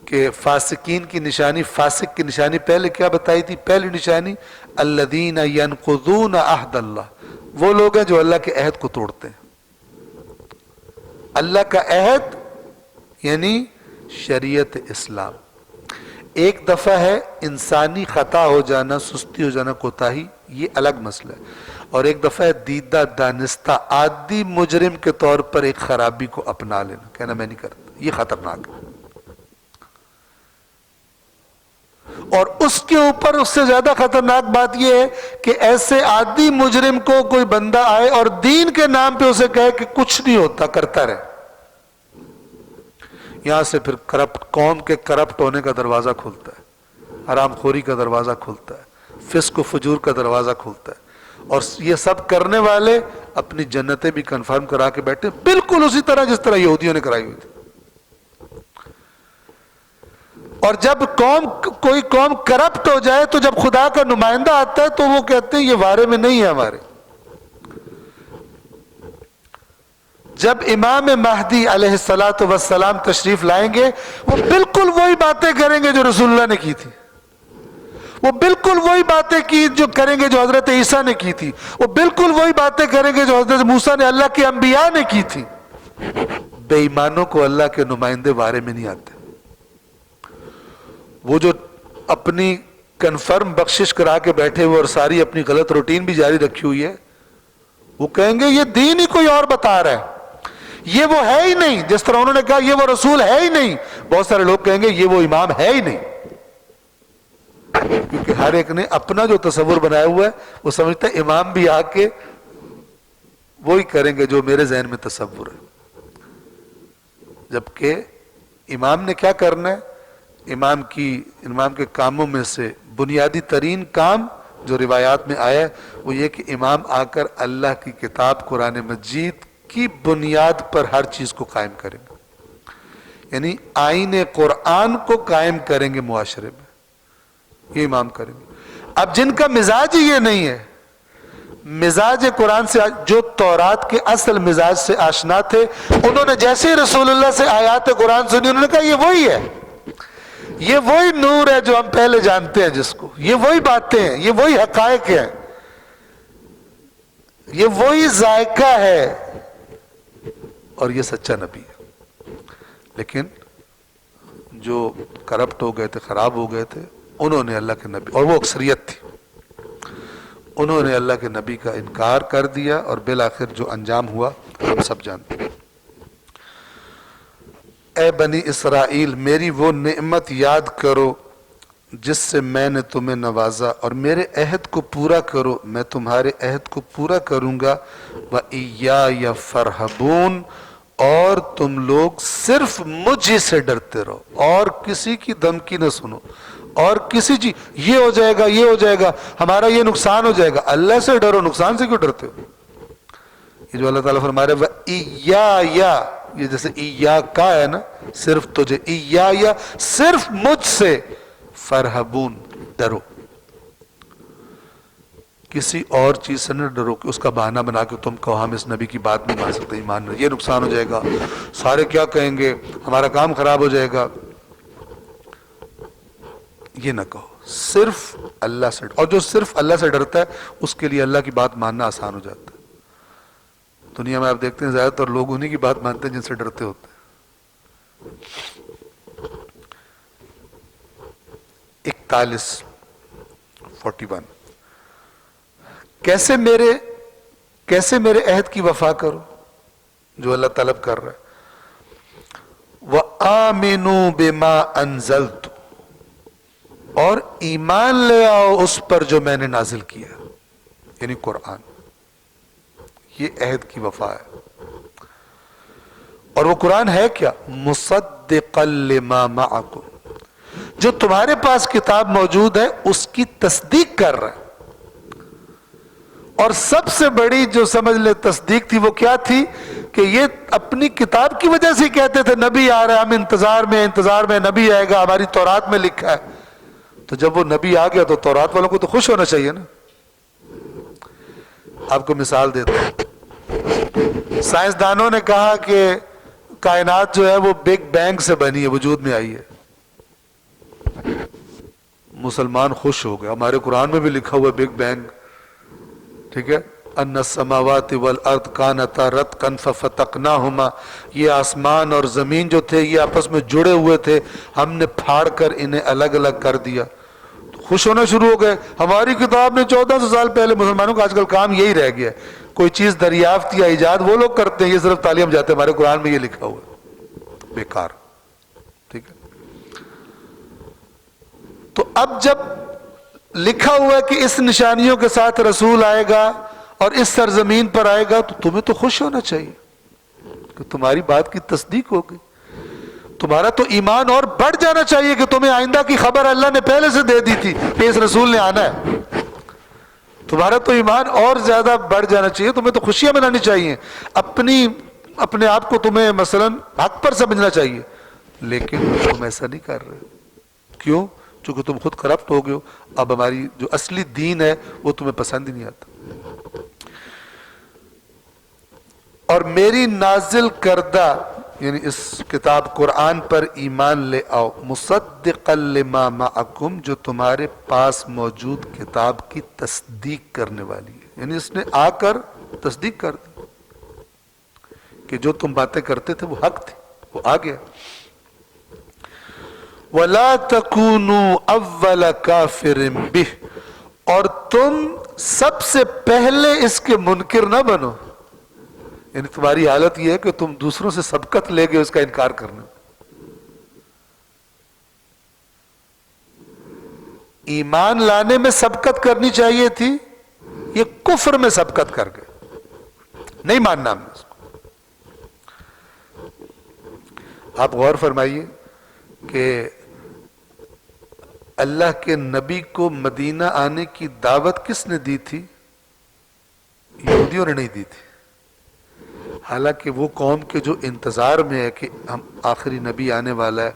کہ فاسقین کی نشانی، فاسق کی نشانی پہلے کیا بتائی تھی؟ پہلی نشانی الذین ینقضون عہد اللہ، وہ لوگ ہیں جو اللہ کے عہد کو توڑتے ہیں۔ اللہ کا عہد یعنی شریعت اسلام۔ ایک دفعہ ہے انسانی خطا ہو جانا، سستی ہو جانا، کوتاہی، یہ الگ مسئلہ ہے، اور ایک دفعہ ہے دیدہ دانستہ عادی مجرم کے طور پر ایک خرابی کو اپنا لینا، کہنا میں نہیں کرتا، یہ خطرناک ہے۔ اور اس کے اوپر اس سے زیادہ خطرناک بات یہ ہے کہ ایسے عادی مجرم کو کوئی بندہ آئے اور دین کے نام پہ اسے کہے کہ کچھ نہیں ہوتا، کرتا رہے۔ یہاں سے پھر کرپٹ قوم کے کرپٹ ہونے کا دروازہ کھلتا ہے، حرام خوری کا دروازہ کھلتا ہے، فسق و فجور کا دروازہ کھلتا ہے، اور یہ سب کرنے والے اپنی جنتیں بھی کنفرم کرا کے بیٹھے، بالکل اسی طرح جس طرح یہودیوں نے کرائی ہوئی تھی۔ اور جب کوئی قوم کرپٹ ہو جائے تو جب خدا کا نمائندہ آتا ہے تو وہ کہتے ہیں یہ وارے میں نہیں ہے ہمارے۔ جب امام مہدی علیہ السلام تشریف لائیں گے، وہ بالکل وہی باتیں کریں گے جو رسول اللہ نے کی تھی، وہ بالکل وہی باتیں کی جو کریں گے جو حضرت عیسیٰ نے کی تھی، وہ بالکل وہی باتیں کریں گے جو حضرت موسیٰ نے اللہ کے انبیاء نے کی تھی۔ بے ایمانوں کو اللہ کے نمائندے وارے میں نہیں آتے۔ وہ جو اپنی کنفرم بخشش کرا کے بیٹھے ہوئے اور ساری اپنی غلط روٹین بھی جاری رکھی ہوئی ہے، وہ کہیں گے یہ دین ہی کوئی اور بتا رہا ہے، یہ وہ ہے ہی نہیں، جس طرح انہوں نے کہا یہ وہ رسول ہے ہی نہیں، بہت سارے لوگ کہیں گے یہ وہ امام ہے ہی نہیں، کیونکہ ہر ایک نے اپنا جو تصور بنایا ہوا ہے وہ سمجھتا ہے امام بھی آ کے وہی کریں گے جو میرے ذہن میں تصور ہے۔ جبکہ امام نے کیا کرنا ہے؟ امام کے کاموں میں سے بنیادی ترین کام جو روایات میں آیا ہے وہ یہ کہ امام آ کر اللہ کی کتاب قرآن مجید کی بنیاد پر ہر چیز کو قائم کریں گے، یعنی آئین قرآن کو قائم کریں گے معاشرے میں، یہ امام کریں گے۔ اب جن کا مزاج ہی یہ نہیں ہے، مزاج قرآن سے، جو تورات کے اصل مزاج سے آشنا تھے، انہوں نے جیسے ہی رسول اللہ سے آیات قرآن سنی انہوں نے کہا یہ وہی ہے، یہ وہی نور ہے جو ہم پہلے جانتے ہیں جس کو، یہ وہی باتیں ہیں، یہ وہی حقائق ہیں، یہ وہی ذائقہ ہے، اور یہ سچا نبی ہے۔ لیکن جو کرپٹ ہو گئے تھے، خراب ہو گئے تھے، انہوں نے اللہ کے نبی، اور وہ اکثریت تھی، انہوں نے اللہ کے نبی کا انکار کر دیا، اور بالآخر جو انجام ہوا ہم سب جانتے ہیں۔ اے بنی اسرائیل میری وہ نعمت یاد کرو جس سے میں نے تمہیں نوازا، اور میرے عہد کو پورا کرو، میں تمہارے عہد کو پورا کروں گا۔ وَإِيَّايَ فَارْهَبُونَ، اور تم لوگ صرف مجھ ہی سے ڈرتے رہو، اور کسی کی دھمکی نہ سنو، اور کسی چیز یہ ہو جائے گا، یہ ہو جائے گا، ہمارا یہ نقصان ہو جائے گا، اللہ سے ڈرو، نقصان سے کیوں ڈرتے ہو؟ یہ جو اللہ تعالیٰ فرما رہے وَإِيَّايَ، یہ جیسے ایاکا ہے نا، صرف تجھے، ایایا صرف مجھ سے، فرحبون ڈرو، کسی اور چیز سے نہ ڈرو کہ اس کا بہانہ بنا کے تم کہو ہم اس نبی کی بات نہیں مان سکتے، ایمان نہیں، یہ نقصان ہو جائے گا، سارے کیا کہیں گے، ہمارا کام خراب ہو جائے گا، یہ نہ کہو، صرف اللہ سے، اور جو صرف اللہ سے ڈرتا ہے اس کے لیے اللہ کی بات ماننا آسان ہو جاتا ہے۔ دنیا میں آپ دیکھتے ہیں زیادہ تر لوگ انہی کی بات مانتے ہیں جن سے ڈرتے ہوتے ہیں۔ 41 کیسے میرے عہد کی وفا کرو، جو اللہ طلب کر رہا ہے، وَآمِنُوا بِمَا أَنزَلْتُ، اور ایمان لے آؤ اس پر جو میں نے نازل کیا، یعنی قرآن، یہ عہد کی وفا ہے۔ اور وہ قرآن ہے کیا؟ مصدقا لما معکم، جو تمہارے پاس کتاب موجود ہے اس کی تصدیق کر رہا ہے۔ اور سب سے بڑی جو سمجھ لے تصدیق تھی وہ کیا تھی کہ یہ اپنی کتاب کی وجہ سے کہتے تھے نبی آ رہا ہے، ہم انتظار میں نبی آئے گا، ہماری تورات میں لکھا ہے۔ تو جب وہ نبی آ گیا تو تورات والوں کو تو خوش ہونا چاہیے نا۔ آپ کو مثال دیتا ہوں، سائنسدانوں نے کہا کہ کائنات جو ہے وہ بگ بینگ سے بنی ہے، وجود میں آئی ہے۔ مسلمان خوش ہو گئے، ہمارے قرآن میں بھی لکھا ہوا ہے بگ بینگ، ٹھیک ہے، ان السماوات والارض کانتا رتقا ففتقناہما، یہ آسمان اور زمین جو تھے یہ آپس میں جڑے ہوئے تھے، ہم نے پھاڑ کر انہیں الگ الگ کر دیا۔ خوش ہونا شروع ہو گئے، ہماری کتاب نے 1400 سال پہلے، مسلمانوں کا آج کل کام یہی رہ گیا ہے، کوئی چیز دریافت یا ایجاد وہ لوگ کرتے ہیں، یہ صرف تعلیم جاتے ہیں، ہمارے قرآن میں یہ لکھا ہوا ہے، بیکار، ٹھیک ہے۔ تو اب جب لکھا ہوا ہے کہ اس نشانیوں کے ساتھ رسول آئے گا اور اس سرزمین پر آئے گا، تو تمہیں تو خوش ہونا چاہیے کہ تمہاری بات کی تصدیق ہو گئی، تمہارا تو ایمان اور بڑھ جانا چاہیے کہ تمہیں آئندہ کی خبر اللہ نے پہلے سے دے دی تھی کہ اس رسول نے آنا ہے، تمہارا تو ایمان اور زیادہ بڑھ جانا چاہیے، تمہیں تو خوشیاں منانی چاہیے، اپنے آپ کو تمہیں مثلا حق پر سمجھنا چاہیے، لیکن تم ایسا نہیں کر رہے، کیوں؟ چونکہ تم خود کرپٹ ہو گئے ہو، اب ہماری جو اصلی دین ہے وہ تمہیں پسند ہی نہیں آتا۔ اور میری نازل کردہ یعنی اس کتاب قرآن پر ایمان لے آؤ، مصدقا لما معکم، جو تمہارے پاس موجود کتاب کی تصدیق کرنے والی ہے، یعنی اس نے آ کر تصدیق کر دی کہ جو تم باتیں کرتے تھے وہ حق تھی، وہ آ گیا۔ وَلَا تَكُونُوا أَوَّلَ كَافِرٍ بِهِ، اور تم سب سے پہلے اس کے منکر نہ بنو، یعنی تمہاری حالت یہ ہے کہ تم دوسروں سے سبقت لے گئے اس کا انکار کرنا۔ ایمان لانے میں سبقت کرنی چاہیے تھی، یہ کفر میں سبقت کر گئے، نہیں ماننا ہم نے اس کو۔ آپ غور فرمائیے کہ اللہ کے نبی کو مدینہ آنے کی دعوت کس نے دی تھی؟ یہودیوں نے نہیں دی تھی، حالانکہ وہ قوم کے جو انتظار میں ہے کہ ہم آخری نبی آنے والا ہے،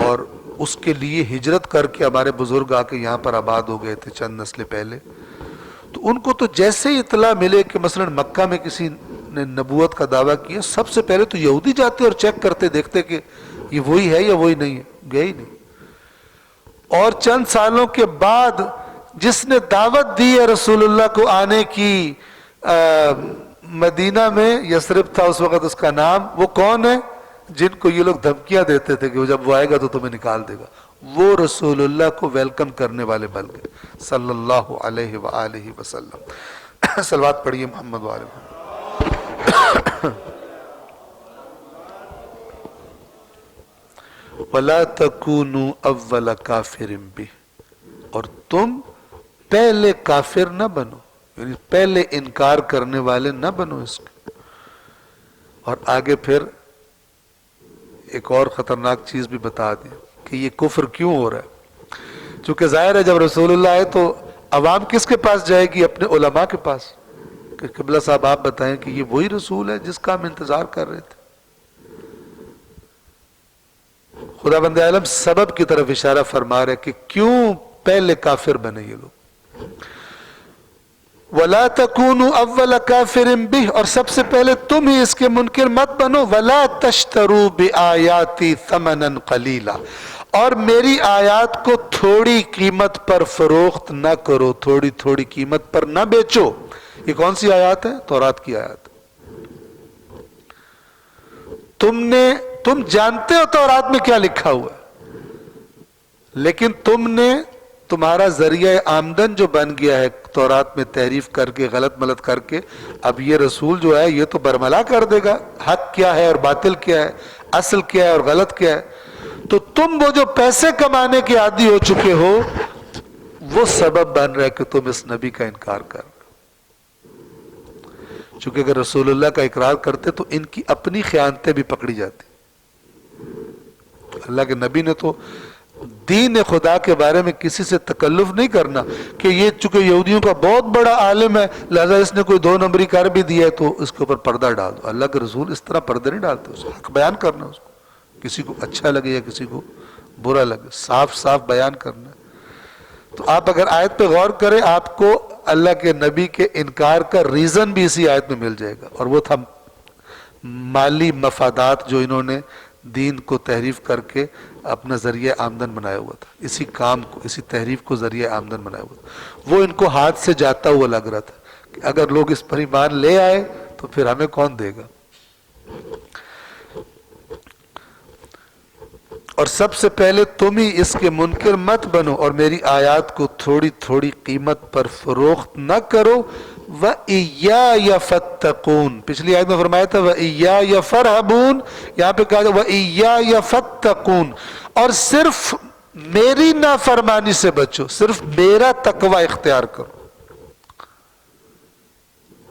اور اس کے لیے ہجرت کر کے ہمارے بزرگ آ کے یہاں پر آباد ہو گئے تھے چند نسلیں پہلے، تو ان کو تو جیسے ہی اطلاع ملے کہ مثلا مکہ میں کسی نے نبوت کا دعویٰ کیا، سب سے پہلے تو یہودی جاتے اور چیک کرتے، دیکھتے کہ یہ وہی ہے یا وہی نہیں ہے، گئے ہی نہیں۔ اور چند سالوں کے بعد جس نے دعوت دی ہے رسول اللہ کو آنے کی، مدینہ میں یثرب تھا اس وقت اس کا نام، وہ کون ہے؟ جن کو یہ لوگ دھمکیاں دیتے تھے کہ جب وہ آئے گا تو تمہیں نکال دے گا، وہ رسول اللہ کو ویلکم کرنے والے بن گئے صلی اللہ علیہ وآلہ وسلم۔ صلوات پڑھیے محمد وآلہ محمد۔ وَلَا تَكُونُوا أَوَّلَ كَافِرٍ بِهِ، اور تم پہلے کافر نہ بنو، یعنی پہلے انکار کرنے والے نہ بنو اس کے۔ اور آگے پھر ایک اور خطرناک چیز بھی بتا دیں کہ یہ کفر کیوں ہو رہا ہے۔ چونکہ ظاہر ہے جب رسول اللہ آئے تو عوام کس کے پاس جائے گی؟ اپنے علماء کے پاس، کہ قبلہ صاحب آپ بتائیں کہ یہ وہی رسول ہے جس کا ہم انتظار کر رہے تھے۔ خدا بند عالم سبب کی طرف اشارہ فرما رہے کہ کیوں پہلے کافر بنے یہ لوگ۔ وَلَا تَكُونُوا أَوَّلَ كَافِرٍ بِهِ، اور سب سے پہلے تم ہی اس کے منکر مت بنو۔ وَلَا تَشْتَرُوا بِآيَاتِي ثَمَنًا قَلِيلًا، اور میری آیات کو تھوڑی قیمت پر فروخت نہ کرو، تھوڑی تھوڑی قیمت پر نہ بیچو۔ یہ کون سی آیات ہے؟ تورات کی آیات۔ تم جانتے ہو تورات میں کیا لکھا ہوا ہے، لیکن تم نے تمہارا ذریعہ آمدن جو بن گیا ہے تورات میں تحریف کر کے، غلط ملت کر کے، اب یہ رسول جو ہے یہ تو برملا کر دے گا حق کیا ہے اور باطل کیا ہے، اصل کیا ہے اور غلط کیا ہے۔ تو تم وہ جو پیسے کمانے کے عادی ہو چکے ہو، وہ سبب بن رہا ہے کہ تم اس نبی کا انکار کر رہے۔ چونکہ اگر رسول اللہ کا اقرار کرتے تو ان کی اپنی خیانتیں بھی پکڑی جاتی۔ اللہ کے نبی نے تو دین خدا کے بارے میں کسی سے تکلف نہیں کرنا کہ یہ چونکہ یہودیوں کا بہت بڑا عالم ہے لہذا اس نے کوئی 2 نمبری کر بھی دیا ہے تو اس کے اوپر پردہ ڈال دو۔ اللہ کے رسول اس طرح پردے نہیں ڈالتے، اس حق بیان کرنا، اس کو کسی کو اچھا لگے یا کسی کو برا لگے، صاف صاف بیان کرنا۔ تو آپ اگر آیت پہ غور کریں آپ کو اللہ کے نبی کے انکار کا ریزن بھی اسی آیت میں مل جائے گا، اور وہ تھا مالی مفادات جو انہوں نے دین کو تحریف کر کے اپنا ذریعہ آمدن بنایا ہوا تھا، اسی کام کو، اسی تحریف کو ذریعہ آمدن بنایا ہوا تھا۔ وہ ان کو ہاتھ سے جاتا ہوا لگ رہا تھا کہ اگر لوگ اس پر ایمان لے آئے تو پھر ہمیں کون دے گا۔ اور سب سے پہلے تم ہی اس کے منکر مت بنو اور میری آیات کو تھوڑی تھوڑی قیمت پر فروخت نہ کرو۔ وَإِيَّايَ فَاتَّقُونَ، پچھلی آیت میں فرمایا تھا وَإِيَّايَ فَارْهَبُونَ، یہاں پہ کہا وَإِيَّايَ فَاتَّقُونَ، اور صرف میری نافرمانی سے بچو، صرف میرا تقوی اختیار کرو۔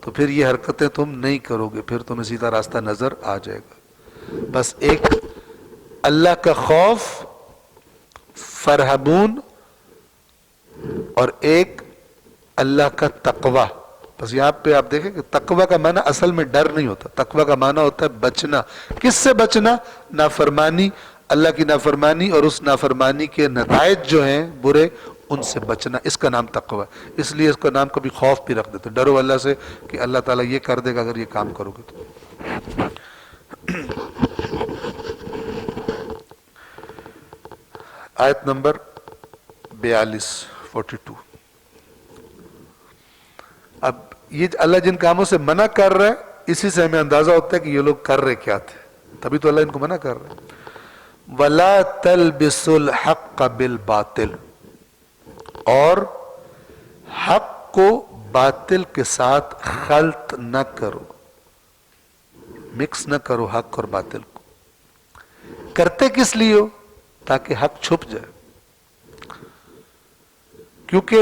تو پھر یہ حرکتیں تم نہیں کرو گے، پھر تمہیں سیدھا راستہ نظر آ جائے گا۔ بس ایک اللہ کا خوف فرحبون اور ایک اللہ کا تقوی۔ بس یہاں پہ آپ دیکھیں کہ تقوی کا معنی اصل میں ڈر نہیں ہوتا، تقوی کا معنی ہوتا ہے بچنا۔ کس سے بچنا؟ نافرمانی، اللہ کی نافرمانی اور اس نافرمانی کے نتائج جو ہیں برے، ان سے بچنا، اس کا نام تقوی ہے۔ اس لیے اس کا نام کبھی خوف بھی رکھ دیتے، ڈرو اللہ سے کہ اللہ تعالیٰ یہ کر دے گا اگر یہ کام کرو گے تو۔ آیت نمبر 42 اب یہ اللہ جن کاموں سے منع کر رہا ہے اسی سے ہمیں اندازہ ہوتا ہے کہ یہ لوگ کر رہے کیا تھے، تبھی تو اللہ ان کو منع کر رہا ہے۔ وَلَا تَلْبِسُوا الْحَقَّ بِالْبَاطِلِ، اور حق کو باطل کے ساتھ خلط نہ کرو، مکس نہ کرو حق اور باطل کو۔ کرتے کس لیے ہو؟ تاکہ حق چھپ جائے، کیونکہ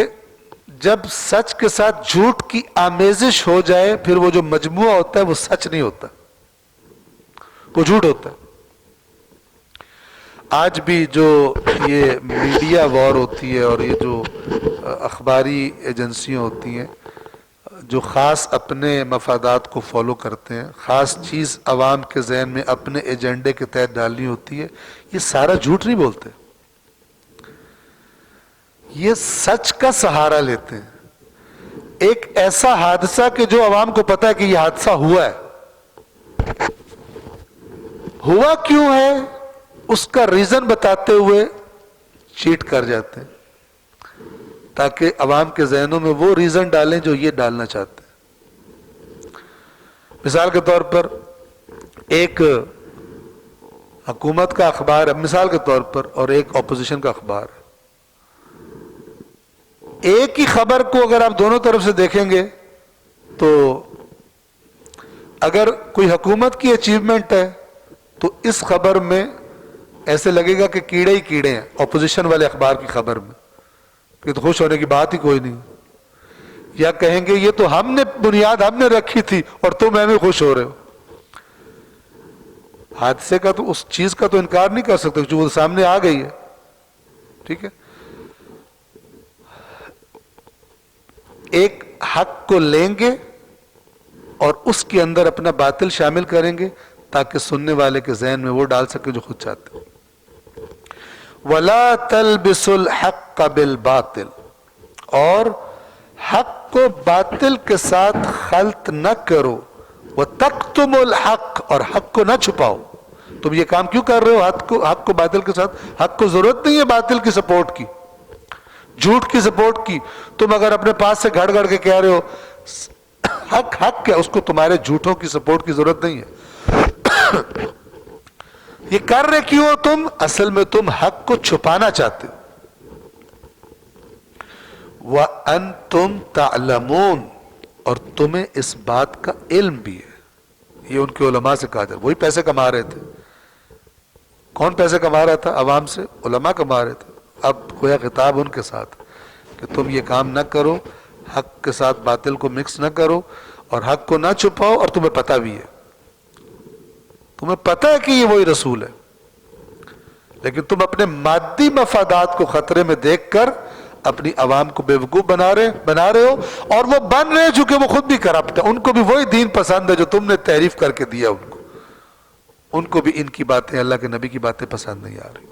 جب سچ کے ساتھ جھوٹ کی آمیزش ہو جائے پھر وہ جو مجموعہ ہوتا ہے وہ سچ نہیں ہوتا، وہ جھوٹ ہوتا ہے۔ آج بھی جو یہ میڈیا وار ہوتی ہے اور یہ جو اخباری ایجنسیاں ہوتی ہیں جو خاص اپنے مفادات کو فالو کرتے ہیں، خاص چیز عوام کے ذہن میں اپنے ایجنڈے کے تحت ڈالنی ہوتی ہے، یہ سارا جھوٹ نہیں بولتے، یہ سچ کا سہارا لیتے ہیں۔ ایک ایسا حادثہ کہ جو عوام کو پتا ہے کہ یہ حادثہ ہوا ہے، ہوا کیوں ہے اس کا ریزن بتاتے ہوئے چیٹ کر جاتے ہیں تاکہ عوام کے ذہنوں میں وہ ریزن ڈالیں جو یہ ڈالنا چاہتے ہیں۔ مثال کے طور پر ایک حکومت کا اخبار ہے، مثال کے طور پر، اور ایک اپوزیشن کا اخبار ہے۔ ایک ہی خبر کو اگر آپ دونوں طرف سے دیکھیں گے تو اگر کوئی حکومت کی اچیومنٹ ہے تو اس خبر میں ایسے لگے گا کہ کیڑے ہی کیڑے ہیں اپوزیشن والے اخبار کی خبر میں، کہ تو خوش ہونے کی بات ہی کوئی نہیں. یا کہیں گے یہ تو ہم نے بنیاد ہم نے رکھی تھی اور تم ہمیں خوش ہو رہے ہو. حادثے کا تو اس چیز کا تو انکار نہیں کر سکتے جو سامنے آ گئی ہے. ٹھیک ہے، ایک حق کو لیں گے اور اس کے اندر اپنا باطل شامل کریں گے تاکہ سننے والے کے ذہن میں وہ ڈال سکے جو خود چاہتے ہیں. وَلَا تَلْبِسُوا الْحَقَّ بِالْبَاطِلِ، اور حق کو باطل کے ساتھ خلط نہ کرو. وَتَكْتُمُوا الْحَقَّ، اور حق کو نہ چھپاؤ. تم یہ کام کیوں کر رہے ہو حق کو باطل کے ساتھ؟ حق کو ضرورت نہیں ہے باطل کی سپورٹ کی، جھوٹ کی سپورٹ کی. تم اگر اپنے پاس سے گھڑ گھڑ کے کہہ رہے ہو حق حق ہے، اس کو تمہارے جھوٹوں کی سپورٹ کی ضرورت نہیں ہے. یہ کر رہے کیوں ہو تم؟ اصل میں تم حق کو چھپانا چاہتے ہو. وَأَنْتُمْ تَعْلَمُونَ، اور تمہیں اس بات کا علم بھی ہے. یہ ان کے علماء سے کہا جائے، وہی پیسے کما رہے تھے. کون پیسے کما رہا تھا عوام سے؟ علماء کما رہے تھے. اب گویا خطاب ان کے ساتھ کہ تم یہ کام نہ کرو، حق کے ساتھ باطل کو مکس نہ کرو اور حق کو نہ چھپاؤ. اور تمہیں پتہ بھی ہے، تمہیں پتہ ہے کہ یہ وہی رسول ہے، لیکن تم اپنے مادی مفادات کو خطرے میں دیکھ کر اپنی عوام کو بیوقوف بنا رہے ہو. اور وہ بن رہے چونکہ وہ خود بھی کرپٹ ہے. ان کو بھی وہی دین پسند ہے جو تم نے تعریف کر کے دیا ان کو بھی ان کی باتیں، اللہ کے نبی کی باتیں پسند نہیں آ رہی.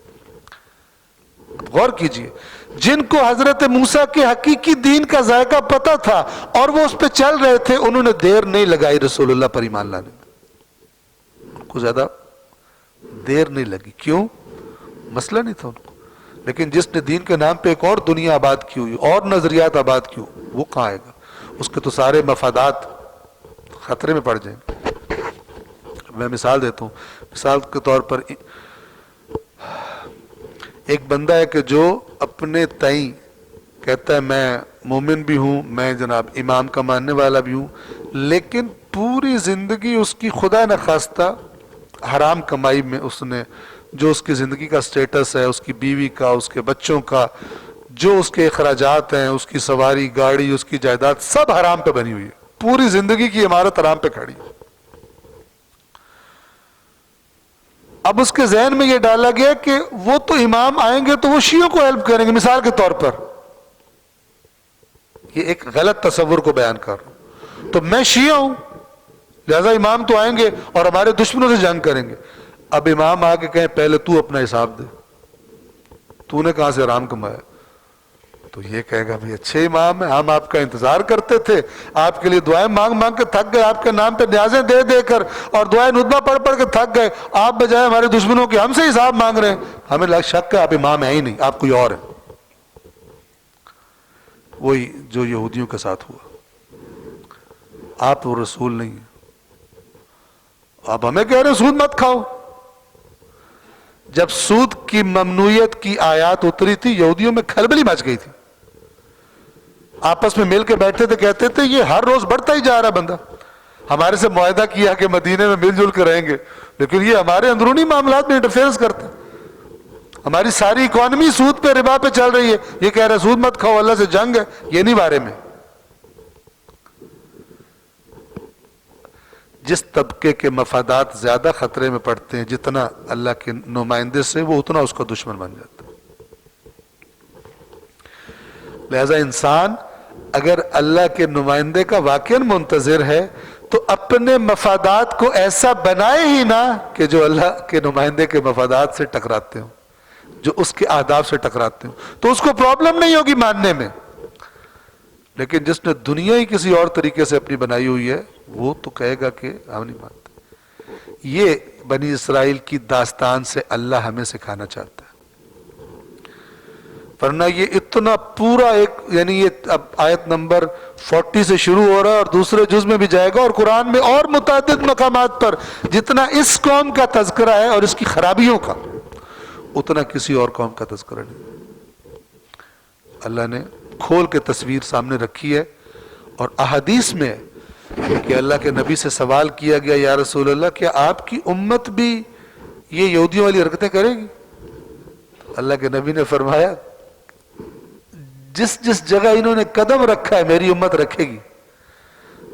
غور کیجئے، جن کو حضرت موسیٰ کے حقیقی دین کا ذائقہ پتہ تھا اور وہ اس پہ چل رہے تھے، انہوں نے دیر نہیں لگائی رسول اللہ پر ایمان لانے میں. ان کو زیادہ دیر نہیں لگی. کیوں؟ مسئلہ نہیں تھا ان کو. لیکن جس نے دین کے نام پہ ایک اور دنیا آباد کی ہوئی اور نظریات آباد کی ہوئی، وہ کہاں آئے گا؟ اس کے تو سارے مفادات خطرے میں پڑ جائیں گے. میں مثال دیتا ہوں. مثال کے طور پر ایک بندہ ہے کہ جو اپنے تئیں کہتا ہے میں مومن بھی ہوں، میں جناب امام کا ماننے والا بھی ہوں، لیکن پوری زندگی اس کی خدا نخواستہ حرام کمائی میں اس نے جو اس کی زندگی کا سٹیٹس ہے، اس کی بیوی کا، اس کے بچوں کا، جو اس کے اخراجات ہیں، اس کی سواری گاڑی، اس کی جائیداد، سب حرام پہ بنی ہوئی ہے. پوری زندگی کی عمارت حرام پہ کھڑی. اب اس کے ذہن میں یہ ڈالا گیا کہ وہ تو امام آئیں گے تو وہ شیعوں کو ہیلپ کریں گے. مثال کے طور پر یہ ایک غلط تصور کو بیان کر رہا ہوں. تو میں شیعہ ہوں لہذا امام تو آئیں گے اور ہمارے دشمنوں سے جنگ کریں گے. اب امام آ کے کہیں پہلے تو اپنا حساب دے، تو نے کہاں سے حرام کمایا؟ تو یہ کہے گا بھئی اچھے امام ہیں، ہم آپ کا انتظار کرتے تھے، آپ کے لیے دعائیں مانگ مانگ کے تھک گئے، آپ کے نام پہ نیازیں دے دے کر اور دعائیں ندبہ پڑھ پڑھ کے تھک گئے. آپ بجائے ہمارے دشمنوں کے ہم سے حساب مانگ رہے ہیں. ہمیں شک ہے آپ امام ہیں ہی نہیں، آپ کوئی اور ہیں. وہی جو یہودیوں کے ساتھ ہوا. آپ وہ رسول نہیں ہیں. آپ ہمیں کہہ رہے ہیں سود مت کھاؤ. جب سود کی ممنوعیت کی آیات اتری تھی یہودیوں میں کھلبلی مچ گئی تھی. آپس میں مل کے بیٹھے تھے، کہتے تھے یہ ہر روز بڑھتا ہی جا رہا بندہ. ہمارے سے معاہدہ کیا کہ مدینے میں مل جل کے رہیں گے، لیکن یہ ہمارے اندرونی معاملات میں انٹرفیئرنس کرتے. ہماری ساری اکانومی سود پہ ربا پہ چل رہی ہے. یہ کہہ رہے سود مت کھاؤ، اللہ سے جنگ ہے. یہ نہیں بارے میں. جس طبقے کے مفادات زیادہ خطرے میں پڑتے ہیں جتنا اللہ کے نمائندے سے، وہ اتنا اس کا دشمن بن جاتا ہے. لہذا انسان اگر اللہ کے نمائندے کا واقعاً منتظر ہے تو اپنے مفادات کو ایسا بنائے ہی نہ کہ جو اللہ کے نمائندے کے مفادات سے ٹکراتے ہوں، جو اس کے اہداف سے ٹکراتے ہوں، تو اس کو پرابلم نہیں ہوگی ماننے میں. لیکن جس نے دنیا ہی کسی اور طریقے سے اپنی بنائی ہوئی ہے وہ تو کہے گا کہ ہم نہیں مانتے. یہ بنی اسرائیل کی داستان سے اللہ ہمیں سکھانا چاہتا ہے. ورنہ یہ اتنا پورا ایک، یعنی یہ اب آیت نمبر 40 سے شروع ہو رہا ہے اور دوسرے جز میں بھی جائے گا، اور قرآن میں اور متعدد مقامات پر جتنا اس قوم کا تذکرہ ہے اور اس کی خرابیوں کا، اتنا کسی اور قوم کا تذکرہ نہیں. اللہ نے کھول کے تصویر سامنے رکھی ہے. اور احادیث میں کہ اللہ کے نبی سے سوال کیا گیا یا رسول اللہ کیا آپ کی امت بھی یہ یہودیوں والی حرکتیں کرے گی؟ اللہ کے نبی نے فرمایا جس جس جگہ انہوں نے قدم رکھا ہے میری امت رکھے گی.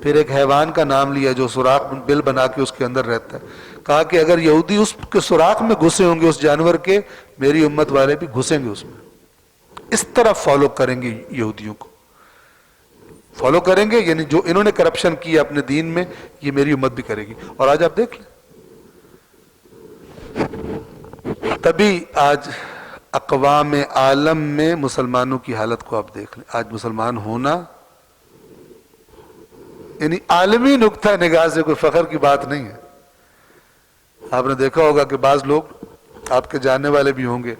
پھر ایک حیوان کا نام لیا جو سوراخ بل بنا کے اس کے اندر رہتا ہے. کہا کہ اگر یہودی اس کے سوراخ میں گھسے ہوں گے اس جانور کے, میری امت والے بھی گھسیں گے اس میں. اس طرح فالو کریں گے یہودیوں کو, فالو کریں گے, یعنی جو انہوں نے کرپشن کی اپنے دین میں یہ میری امت بھی کرے گی. اور آج آپ دیکھ لیں, تبھی آج اقوام عالم میں مسلمانوں کی حالت کو آپ دیکھ لیں. آج مسلمان ہونا یعنی عالمی نقطہ نگاہ سے کوئی فخر کی بات نہیں ہے. آپ نے دیکھا ہوگا کہ بعض لوگ آپ کے جاننے والے بھی ہوں گے,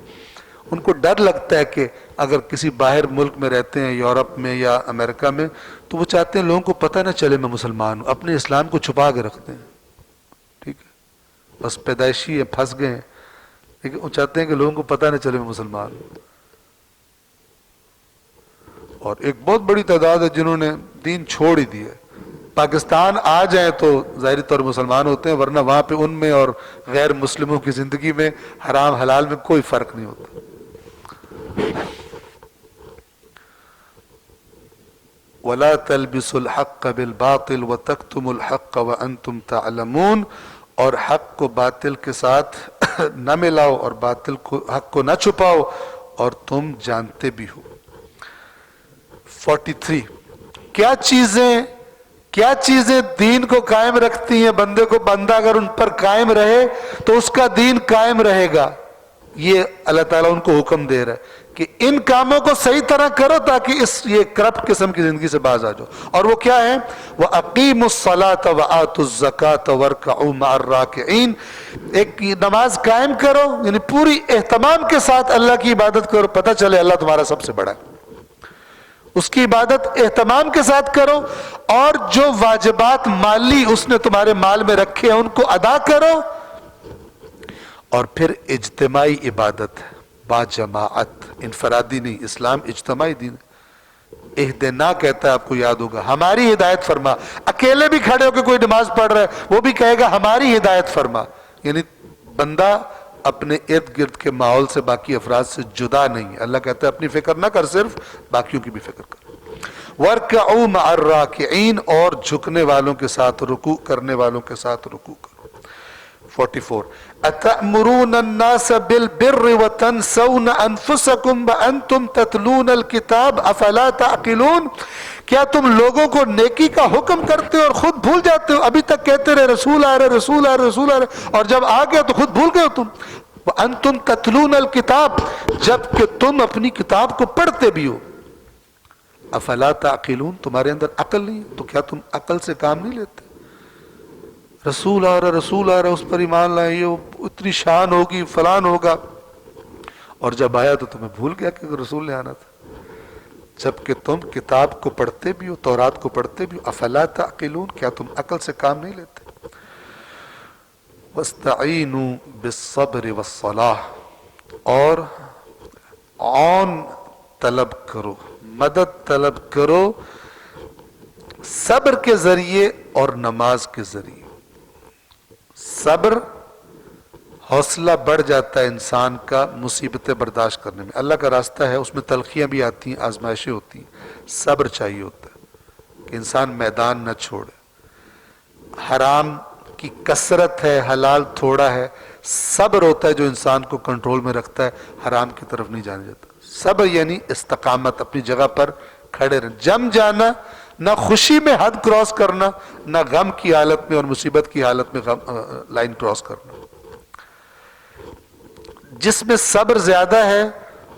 ان کو ڈر لگتا ہے کہ اگر کسی باہر ملک میں رہتے ہیں, یورپ میں یا امریکہ میں, تو وہ چاہتے ہیں لوگوں کو پتہ نہ چلے میں مسلمان ہوں, اپنے اسلام کو چھپا کے رکھتے ہیں. ٹھیک ہے, بس پیدائشی ہے, پھنس گئے ہیں, لیکن وہ چاہتے ہیں کہ لوگوں کو پتہ نہ چلے میں مسلمان ہوں. اور ایک بہت بڑی تعداد ہے جنہوں نے دین چھوڑ ہی دیا. پاکستان آ جائیں تو ظاہری طور مسلمان ہوتے ہیں, ورنہ وہاں پہ ان میں اور غیر مسلموں کی زندگی میں حرام حلال میں کوئی فرق نہیں ہوتا. وَلَا تَلْبِسُوا الْحَقَّ بِالْبَاطِلِ وَتَكْتُمُوا الْحَقَّ وَأَنْتُمْ تَعْلَمُونَ, اور حق کو باطل کے ساتھ نہ ملاؤ اور باطل کو حق کو نہ چھپاؤ اور تم جانتے بھی ہو. 43 کیا چیزیں دین کو قائم رکھتی ہیں؟ بندے کو, بندہ اگر ان پر قائم رہے تو اس کا دین قائم رہے گا. یہ اللہ تعالیٰ ان کو حکم دے رہا ہے کہ ان کاموں کو صحیح طرح کرو تاکہ یہ کرپٹ قسم کی زندگی سے باز آ جاؤ. اور وہ کیا ہے؟ وَأَقِيمُوا الصَّلَاةَ وَآتُوا الزَّكَاةَ وَارْكَعُوا مَعَ الرَّاكِعِينَ. ایک نماز قائم کرو, یعنی پوری اہتمام کے ساتھ اللہ کی عبادت کرو, پتہ چلے اللہ تمہارا سب سے بڑا ہے. اس کی عبادت اہتمام کے ساتھ کرو, اور جو واجبات مالی اس نے تمہارے مال میں رکھے ہیں ان کو ادا کرو. اور پھر اجتماعی عبادت با جماعت, انفرادی نہیں. اسلام اجتماعی دین ہے. اہدنا کہتا ہے, آپ کو یاد ہوگا, ہماری ہدایت فرما. اکیلے بھی کھڑے ہو کے کوئی نماز پڑھ رہا ہے وہ بھی کہے گا ہماری ہدایت فرما. یعنی بندہ اپنے ارد گرد کے ماحول سے باقی افراد سے جدا نہیں ہے. اللہ کہتا ہے اپنی فکر نہ کر, صرف باقیوں کی بھی فکر کر. وَارْكَعُوا مَعَ الرَّاكِعِينَ, اور جھکنے والوں کے ساتھ, رکوع کرنے والوں کے ساتھ رکوع کرو. 44 أَتَأْمُرُونَ النَّاسَ بِالْبِرِّ وَتَنْسَوْنَ أَنفُسَكُمْ وَأَنْتُمْ تَتْلُونَ الْكِتَابَ أَفَلَا تَعْقِلُونَ. کیا تم لوگوں کو نیکی کا حکم کرتے ہو اور خود بھول جاتے ہو؟ ابھی تک کہتے رہے رسول آ رہے, رسول آ رہے, رسول آ رہے, اور جب آ گیا تو خود بھول گئے ہو تم. وَأَنْتُمْ تَتْلُونَ الْكِتَابَ, جبکہ تم اپنی کتاب کو پڑھتے بھی ہو. افلا تعقلون, تمہارے اندر عقل نہیں, تو کیا تم عقل سے کام نہیں لیتے؟ رسول آ رہا, رسول آ رہا, اس پر ایمان لائے, یہ اتنی شان ہوگی, فلان ہوگا, اور جب آیا تو تمہیں بھول گیا کہ رسول نے آنا تھا, جبکہ تم کتاب کو پڑھتے بھی ہو, تورات کو پڑھتے بھی ہو. افلا تعقلون, کیا تم عقل سے کام نہیں لیتے؟ وَاسْتَعِينُوا بِالصَّبْرِ وَالصَّلَاةِ, اور عون طلب کرو, مدد طلب کرو صبر کے ذریعے اور نماز کے ذریعے. صبر, حوصلہ بڑھ جاتا ہے انسان کا مصیبتیں برداشت کرنے میں. اللہ کا راستہ ہے, اس میں تلخیاں بھی آتی ہیں, آزمائشیں ہوتی ہیں, صبر چاہیے ہوتا ہے کہ انسان میدان نہ چھوڑے. حرام کی کثرت ہے, حلال تھوڑا ہے. صبر ہوتا ہے جو انسان کو کنٹرول میں رکھتا ہے, حرام کی طرف نہیں جانے دیتا. صبر یعنی استقامت, اپنی جگہ پر کھڑے رہنا, جم جانا, نہ خوشی میں حد کراس کرنا, نہ غم کی حالت میں اور مصیبت کی حالت میں لائن کراس کرنا. جس میں صبر زیادہ ہے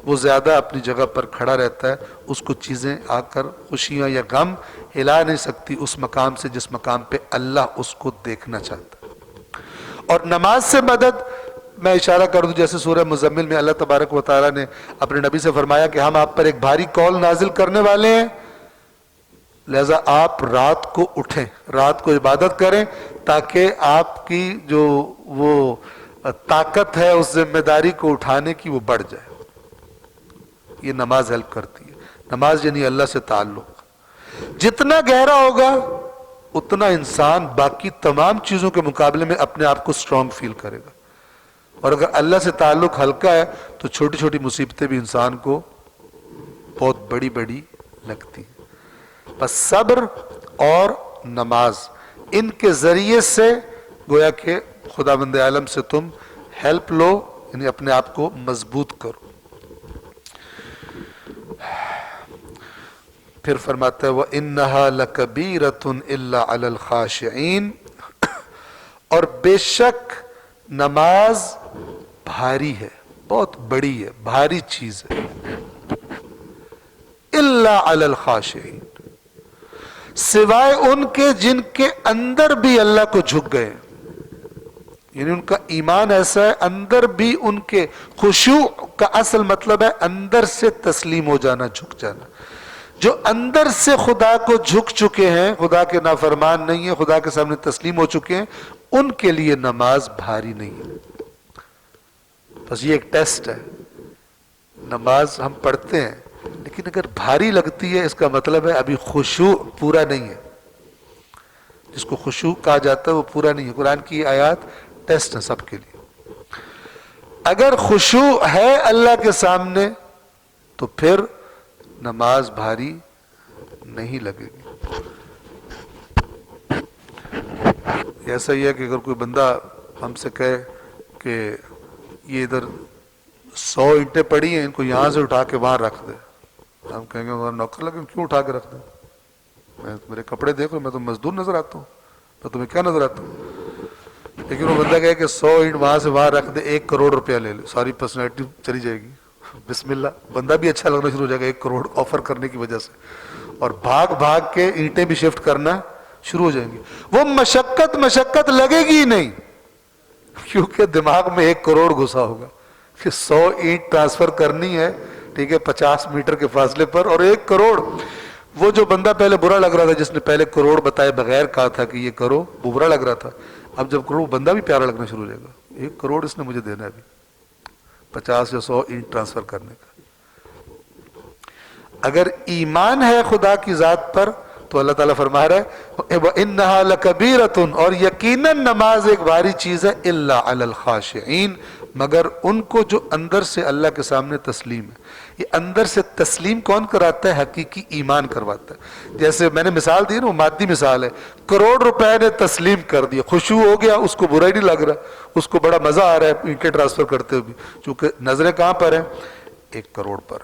وہ زیادہ اپنی جگہ پر کھڑا رہتا ہے, اس کو چیزیں آ کر خوشیاں یا غم ہلا نہیں سکتی اس مقام سے جس مقام پہ اللہ اس کو دیکھنا چاہتا ہے. اور نماز سے مدد, میں اشارہ کر دوں, جیسے سورہ مزمل میں اللہ تبارک و تعالیٰ نے اپنے نبی سے فرمایا کہ ہم آپ پر ایک بھاری کول نازل کرنے والے ہیں, لہذا آپ رات کو اٹھیں, رات کو عبادت کریں, تاکہ آپ کی جو وہ طاقت ہے اس ذمہ داری کو اٹھانے کی وہ بڑھ جائے. یہ نماز ہیلپ کرتی ہے. نماز یعنی اللہ سے تعلق جتنا گہرا ہوگا اتنا انسان باقی تمام چیزوں کے مقابلے میں اپنے آپ کو سٹرونگ فیل کرے گا. اور اگر اللہ سے تعلق ہلکا ہے تو چھوٹی چھوٹی مصیبتیں بھی انسان کو بہت بڑی بڑی لگتی ہیں. بس صبر اور نماز، ان کے ذریعے سے گویا کہ خداوند عالم سے تم ہیلپ لو، یعنی اپنے آپ کو مضبوط کرو. پھر فرماتا ہے وَإِنَّهَا لَكَبِيرَةٌ إِلَّا عَلَى الْخَاشِعِينَ، اور بے شک نماز بھاری ہے، بہت بڑی ہے، بھاری چیز ہے. إِلَّا عَلَى الْخَاشِعِينَ، سوائے ان کے جن کے اندر بھی اللہ کو جھک گئے، یعنی ان کا ایمان ایسا ہے اندر بھی ان کے، خشوع کا اصل مطلب ہے اندر سے تسلیم ہو جانا، جھک جانا. جو اندر سے خدا کو جھک چکے ہیں، خدا کے نافرمان نہیں ہیں، خدا کے سامنے تسلیم ہو چکے ہیں، ان کے لیے نماز بھاری نہیں ہے. بس یہ ایک ٹیسٹ ہے. نماز ہم پڑھتے ہیں لیکن اگر بھاری لگتی ہے اس کا مطلب ہے ابھی خشوع پورا نہیں ہے. جس کو خشوع کہا جاتا ہے وہ پورا نہیں ہے. قرآن کی آیات ٹیسٹ ہے سب کے لیے. اگر خشوع ہے اللہ کے سامنے تو پھر نماز بھاری نہیں لگے گی. ایسا ہی ہے کہ اگر کوئی بندہ ہم سے کہے کہ یہ ادھر 100 اینٹیں پڑی ہیں، ان کو یہاں سے اٹھا کے وہاں رکھ دے، ہم کہیں گے ہمارا نوکر لگے، کیوں اٹھا کے رکھ دیں؟ میرے کپڑے دیکھو، میں تو مزدور نظر آتا ہوں، میں تمہیں کیا نظر آتا ہوں؟ لیکن وہ بندہ کہے کہ 100 اینٹ وہاں سے وہاں رکھ دے، 1 کروڑ روپیہ لے لے، ساری پرسنالٹی چلی جائے گی. بسم اللہ، بندہ بھی اچھا لگنا شروع ہو جائے گا 1 کروڑ آفر کرنے کی وجہ سے، اور بھاگ بھاگ کے اینٹیں بھی شفٹ کرنا شروع ہو جائیں گی. وہ مشقت لگے گی ہی نہیں، کیونکہ دماغ میں 1 کروڑ گھسا ہوگا کہ 100 اینٹ ٹرانسفر کرنی ہے، ٹھیک ہے، 50 میٹر کے فاصلے پر، اور 1 کروڑ. وہ جو بندہ پہلے برا لگ رہا تھا، جس نے پہلے کروڑ بتائے بغیر کہا تھا کہ یہ کرو، وہ برا لگ رہا تھا. اب جب کروڑ، بندہ بھی پیارا لگنا شروع ہو جائے گا. 1 کروڑ اس نے مجھے دینا ہے ابھی 50 یا 100 اینٹ ٹرانسفر کرنے کا. اگر ایمان ہے خدا کی ذات پر تو اللہ تعالیٰ فرما رہا ہے وَإِنَّهَا لَكَبِيرَةٌ، اور یقیناً نماز ایک بھاری چیز ہے، إِلَّا عَلَى الْخَاشِعِينَ، مگر ان کو جو اندر سے اللہ کے سامنے تسلیم ہے. یہ اندر سے تسلیم کون کراتا ہے؟ حقیقی ایمان کرواتا ہے. جیسے میں نے مثال دی نا، وہ مادی مثال ہے. کروڑ روپے نے تسلیم کر دیا، خشوع ہو گیا، اس کو برا ہی نہیں لگ رہا، اس کو بڑا مزہ آ رہا ہے اینٹیں ٹرانسفر کرتے ہوئے، چونکہ نظریں کہاں پر ہیں؟ 1 کروڑ پر.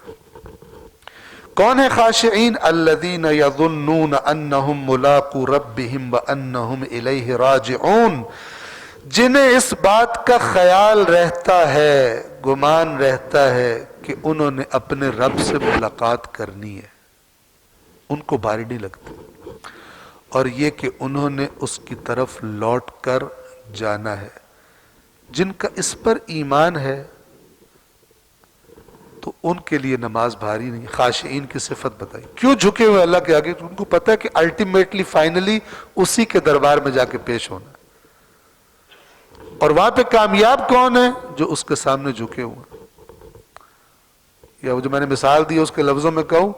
کون ہے خاشعین؟ الذین یظنون انہم ملاقو ربہم وانہم الیہ راجعون، جنہیں اس بات کا خیال رہتا ہے، گمان رہتا ہے کہ انہوں نے اپنے رب سے ملاقات کرنی ہے، ان کو بھاری نہیں لگتی، اور یہ کہ انہوں نے اس کی طرف لوٹ کر جانا ہے. جن کا اس پر ایمان ہے تو ان کے لیے نماز بھاری نہیں. خاشعین کی صفت بتائی، کیوں جھکے ہوئے اللہ کے آگے؟ ان کو پتہ ہے کہ الٹیمیٹلی فائنلی اسی کے دربار میں جا کے پیش ہونا. اور وہاں پہ کامیاب کون ہے؟ جو اس کے سامنے جھکے ہوئے. یا وہ جو میں نے مثال دی اس کے لفظوں میں کہوں،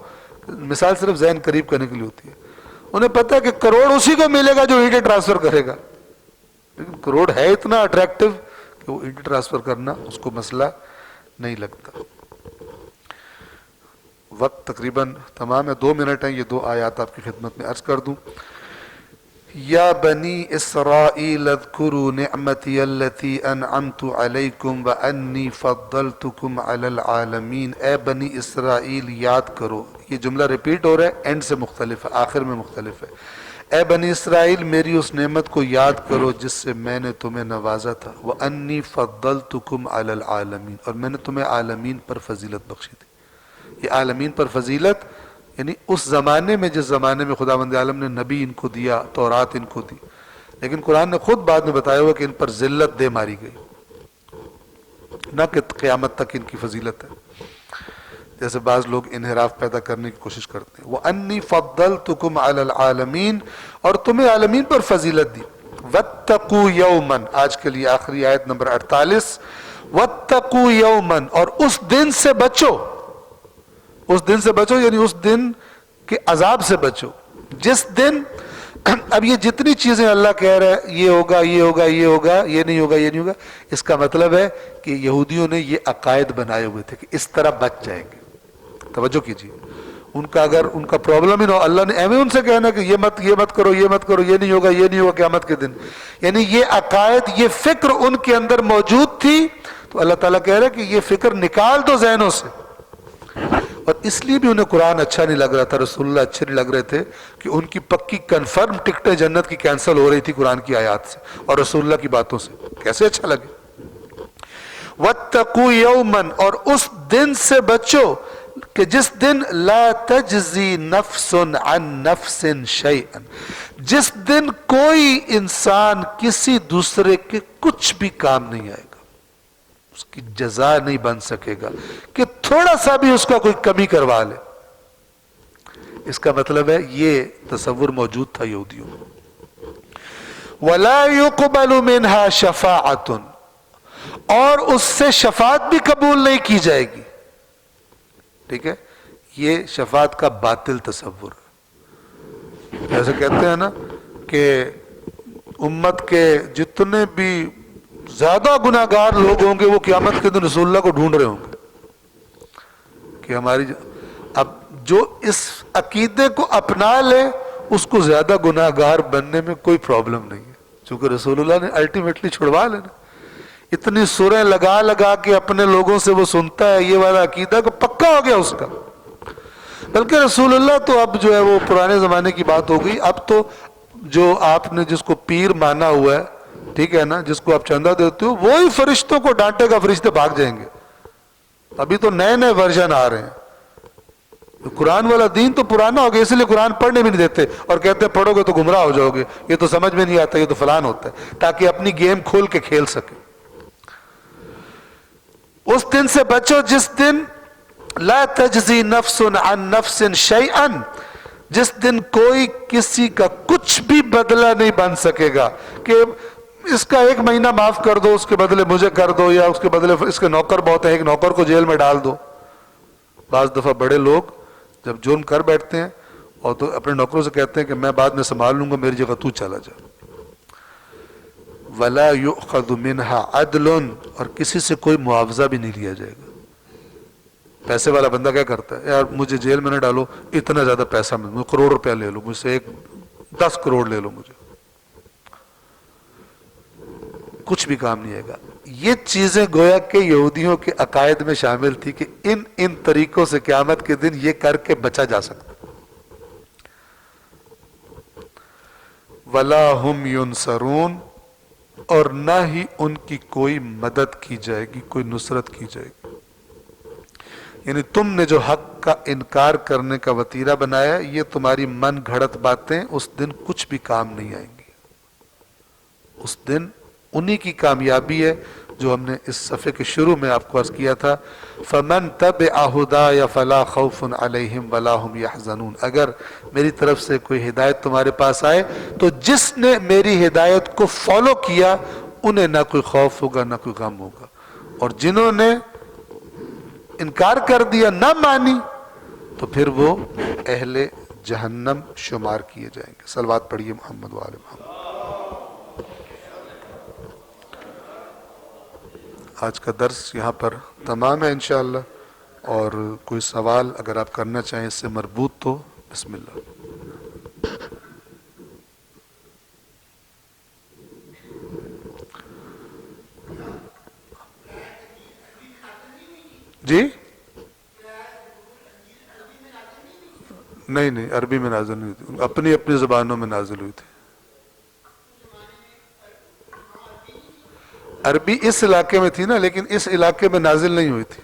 مثال صرف ذہن قریب کرنے کے لیے ہوتی ہے. انہیں پتہ ہے کہ کروڑ اسی کو ملے گا جو اینٹیں ٹرانسفر کرے گا، لیکن کروڑ ہے اتنا اٹریکٹیو کہ وہ اینٹیں ٹرانسفر کرنا اس کو مسئلہ نہیں لگتا. وقت تقریباً تمام ہے، 2 منٹ ہیں. یہ 2 آیات آپ کی خدمت میں عرض کر دوں. یا بنی اسرائیل اذکروا نعمتی التی انعمت علیکم وانی فضلتکم علی العالمین. اے بنی اسرائیل یاد کرو. یہ جملہ ریپیٹ ہو رہا ہے، اینڈ سے مختلف ہے، آخر میں مختلف ہے. اے بنی اسرائیل میری اس نعمت کو یاد کرو جس سے میں نے تمہیں نوازا تھا. وانی فضلتکم علی العالمین، اور میں نے تمہیں عالمین پر فضیلت بخشی تھی. یہ عالمین پر فضیلت یعنی اس زمانے میں، جس زمانے میں خداوند عالم نے نبی ان کو دیا، تورات ان کو دی، لیکن قرآن نے خود بعد میں بتایا ہوا کہ ان پر ذلت دے ماری گئی، نہ کہ قیامت تک ان کی فضیلت ہے، جیسے بعض لوگ انحراف پیدا کرنے کی کوشش کرتے ہیں. وَأَنِّي فَضَّلْتُكُمْ عَلَى الْعَالَمِينَ، اور تمہیں عالمین پر فضیلت دی. وَاتَّقُوا يَوْمًا، آج کے لیے آخری آیت نمبر 48. وَاتَّقُوا يَوْمًا، اور اس دن سے بچو. اس دن سے بچو یعنی اس دن کے عذاب سے بچو جس دن اب یہ جتنی چیزیں اللہ کہہ رہا ہے یہ ہوگا یہ ہوگا یہ ہوگا یہ نہیں ہوگا یہ نہیں ہوگا، اس کا مطلب ہے کہ یہودیوں نے یہ عقائد بنائے ہوئے تھے کہ اس طرح بچ جائیں گے. توجہ کیجیے، ان کا اگر ان کا پرابلم ہی نہ ہو، اللہ نے ایویں ان سے کہنا کہ یہ مت کرو یہ مت کرو، یہ نہیں ہوگا یہ نہیں ہوگا قیامت کے دن. یعنی یہ عقائد یہ فکر ان کے اندر موجود تھی، تو اللہ تعالیٰ کہہ رہا ہے کہ یہ فکر نکال دو ذہنوں سے. اور اس لیے بھی انہیں قرآن اچھا نہیں لگ رہا تھا، رسول اللہ اچھے نہیں لگ رہے تھے کہ ان کی پکی کنفرم ٹکٹیں جنت کی کینسل ہو رہی تھی قرآن کی آیات سے اور رسول اللہ کی باتوں سے. کیسے اچھا لگے؟ وَاتَّقُوا يَوْمًا، اور اس دن سے بچو کہ جس دن لا تجزی نفس عن نفس شیئا، جس دن کوئی انسان کسی دوسرے کے کچھ بھی کام نہیں آئے گا، اس کی جزا نہیں بن سکے گا کہ تھوڑا سا بھی اس کا کوئی کمی کروا لے. اس کا مطلب ہے یہ تصور موجود تھا یہودیوں میں. وَلَا يُقْبَلُ مِنْهَا شَفَاعَةٌ، اور اس سے شفاعت بھی قبول نہیں کی جائے گی. ٹھیک ہے، یہ شفاعت کا باطل تصور ہے. جیسے کہتے ہیں نا کہ امت کے جتنے بھی زیادہ گناہ گار لوگ ہوں گے وہ قیامت کے دن رسول اللہ کو ڈھونڈ رہے ہوں گے کہ ہماری اب جو اس عقیدے کو اپنا لے اس کو زیادہ گناہ گار بننے میں کوئی پرابلم نہیں ہے، چونکہ رسول اللہ نے الٹیمیٹلی چھڑوا لینا. اتنی سوریں لگا لگا کے اپنے لوگوں سے وہ سنتا ہے یہ والا عقیدہ کو پکا ہو گیا اس کا. بلکہ رسول اللہ تو اب جو ہے وہ پرانے زمانے کی بات ہو گئی. اب تو جو آپ نے جس کو پیر مانا ہوا ہے، ٹھیک ہے نا، جس کو آپ چندہ دیتے ہو وہی فرشتوں کو ڈانٹے گا، فرشتے بھاگ جائیں گے. ابھی تو نئے نئے ورژن آ رہے ہیں. قرآن والا دین تو پرانا ہو گیا، اس لیے قرآن پڑھنے بھی نہیں دیتے اور کہتے ہیں پڑھو گے تو گمراہ ہو جاؤ گے، یہ تو سمجھ میں نہیں آتا، یہ تو فلان ہوتا ہے، تاکہ اپنی گیم کھول کے کھیل سکے. اس دن سے بچو جس دن لا تجزی نفس عن نفس شیئا، جس دن کوئی کسی کا کچھ بھی بدلہ نہیں بن سکے گا کہ اس کا 1 مہینہ معاف کر دو اس کے بدلے مجھے کر دو، یا اس کے بدلے اس کے نوکر بہت ہے ایک نوکر کو جیل میں ڈال دو. بعض دفعہ بڑے لوگ جب جرم کر بیٹھتے ہیں اور تو اپنے نوکروں سے کہتے ہیں کہ میں بعد میں سنبھال لوں گا، میری جگہ تو چلا جا. وَلَا يُؤْخَذُ مِنْهَا عَدْلٌ، اور کسی سے کوئی معاوضہ بھی نہیں لیا جائے گا. پیسے والا بندہ کیا کرتا ہے، یار مجھے جیل میں نہ ڈالو، اتنا زیادہ پیسہ مجھے کروڑ روپیہ لے لو، مجھ سے 10 کروڑ لے لو، مجھے کچھ بھی کام نہیں آئے گا. یہ چیزیں گویا کہ یہودیوں کے عقائد میں شامل تھی کہ ان طریقوں سے قیامت کے دن یہ کر کے بچا جا سکتا. وَلَا هُمْ يُنصَرُونَ، اور نہ ہی ان کی کوئی مدد کی جائے گی، کوئی نصرت کی جائے گی. یعنی تم نے جو حق کا انکار کرنے کا وتیرہ بنایا، یہ تمہاری من گھڑت باتیں اس دن کچھ بھی کام نہیں آئیں گی. اس دن انہی کی کامیابی ہے جو ہم نے اس صفحے کے شروع میں آپ کو عرض کیا تھا، فَمَن تَبِعَ هُدَايَ فَلَا خَوْفٌ عَلَيْهِمْ وَلَا هُمْ يَحْزَنُونَ. اگر میری طرف سے کوئی ہدایت تمہارے پاس آئے تو جس نے میری ہدایت کو فالو کیا انہیں نہ کوئی خوف ہوگا نہ کوئی غم ہوگا، اور جنہوں نے انکار کر دیا، نہ مانی، تو پھر وہ اہل جہنم شمار کیے جائیں گے. صلوات پڑھیے محمد وآل محمد. آج کا درس یہاں پر تمام ہے انشاءاللہ، اور کوئی سوال اگر آپ کرنا چاہیں اس سے مربوط تو بسم اللہ. جی نہیں عربی میں نازل نہیں ہوئی تھی، اپنی اپنی زبانوں میں نازل ہوئی تھی. عربی اس علاقے میں تھی نا، لیکن اس علاقے میں نازل نہیں ہوئی تھی.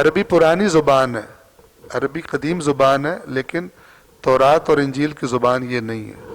عربی پرانی زبان ہے، عربی قدیم زبان ہے، لیکن تورات اور انجیل کی زبان یہ نہیں ہے.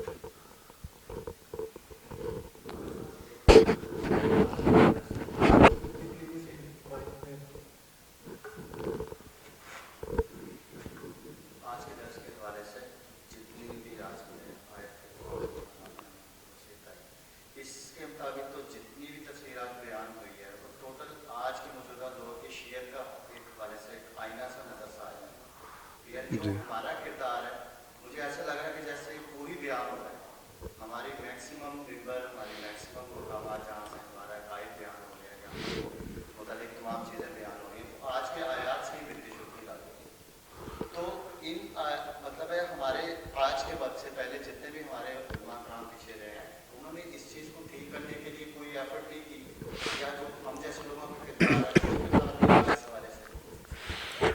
جو ہمارا کردار ہے، مجھے ایسا لگ رہا ہے کہ جیسے پوری بیان ہماری میکسیمم ممبر ہماری میکسیمم مقامات جہاں سے ہمارا عقائد بیان ہو رہے ہیں جہاں متعلق تمام چیزیں بیان ہو رہی ہیں تو آج کے آیات سے ہی بردش ہوتی جاتی ہے. تو ان مطلب ہے ہمارے آج کے وقت سے پہلے جتنے بھی ہمارے علماء کرام پیچھے رہے ہیں انہوں نے اس چیز کو ٹھیک کرنے کے لیے کوئی ایفرٹ نہیں کی, یا جو ہم جیسے لوگوں کا کردار ہے وہ کردار نہیں ہے اس حوالے سے.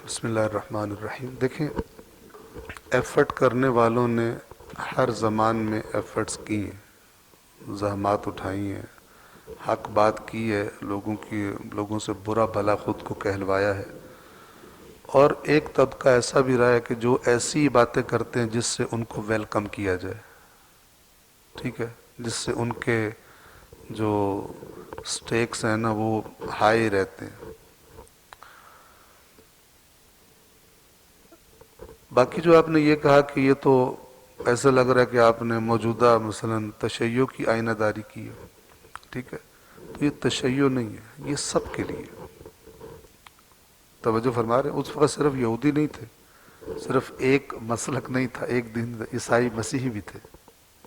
بسم اللہ الرحمن الرحیم. دیکھیں, ایفرٹ کرنے والوں نے ہر زمان میں ایفرٹس کی ہیں, زحمات اٹھائی ہیں, حق بات کی ہے, لوگوں سے برا بھلا خود کو کہلوایا ہے. اور ایک طبقہ ایسا بھی رہا ہے کہ جو ایسی باتیں کرتے ہیں جس سے ان کو ویلکم کیا جائے, ٹھیک ہے, جس سے ان کے جو سٹیکس ہیں نا وہ ہائی رہتے ہیں. باقی جو آپ نے یہ کہا کہ یہ تو ایسا لگ رہا ہے کہ آپ نے موجودہ مثلا تشیع کی آئینہ داری کی ہے, ٹھیک ہے, تو یہ تشیع نہیں ہے, یہ سب کے لیے. توجہ فرما رہے ہیں, اس وقت صرف یہودی نہیں تھے, صرف ایک مسلک نہیں تھا, ایک دن عیسائی مسیحی بھی تھے,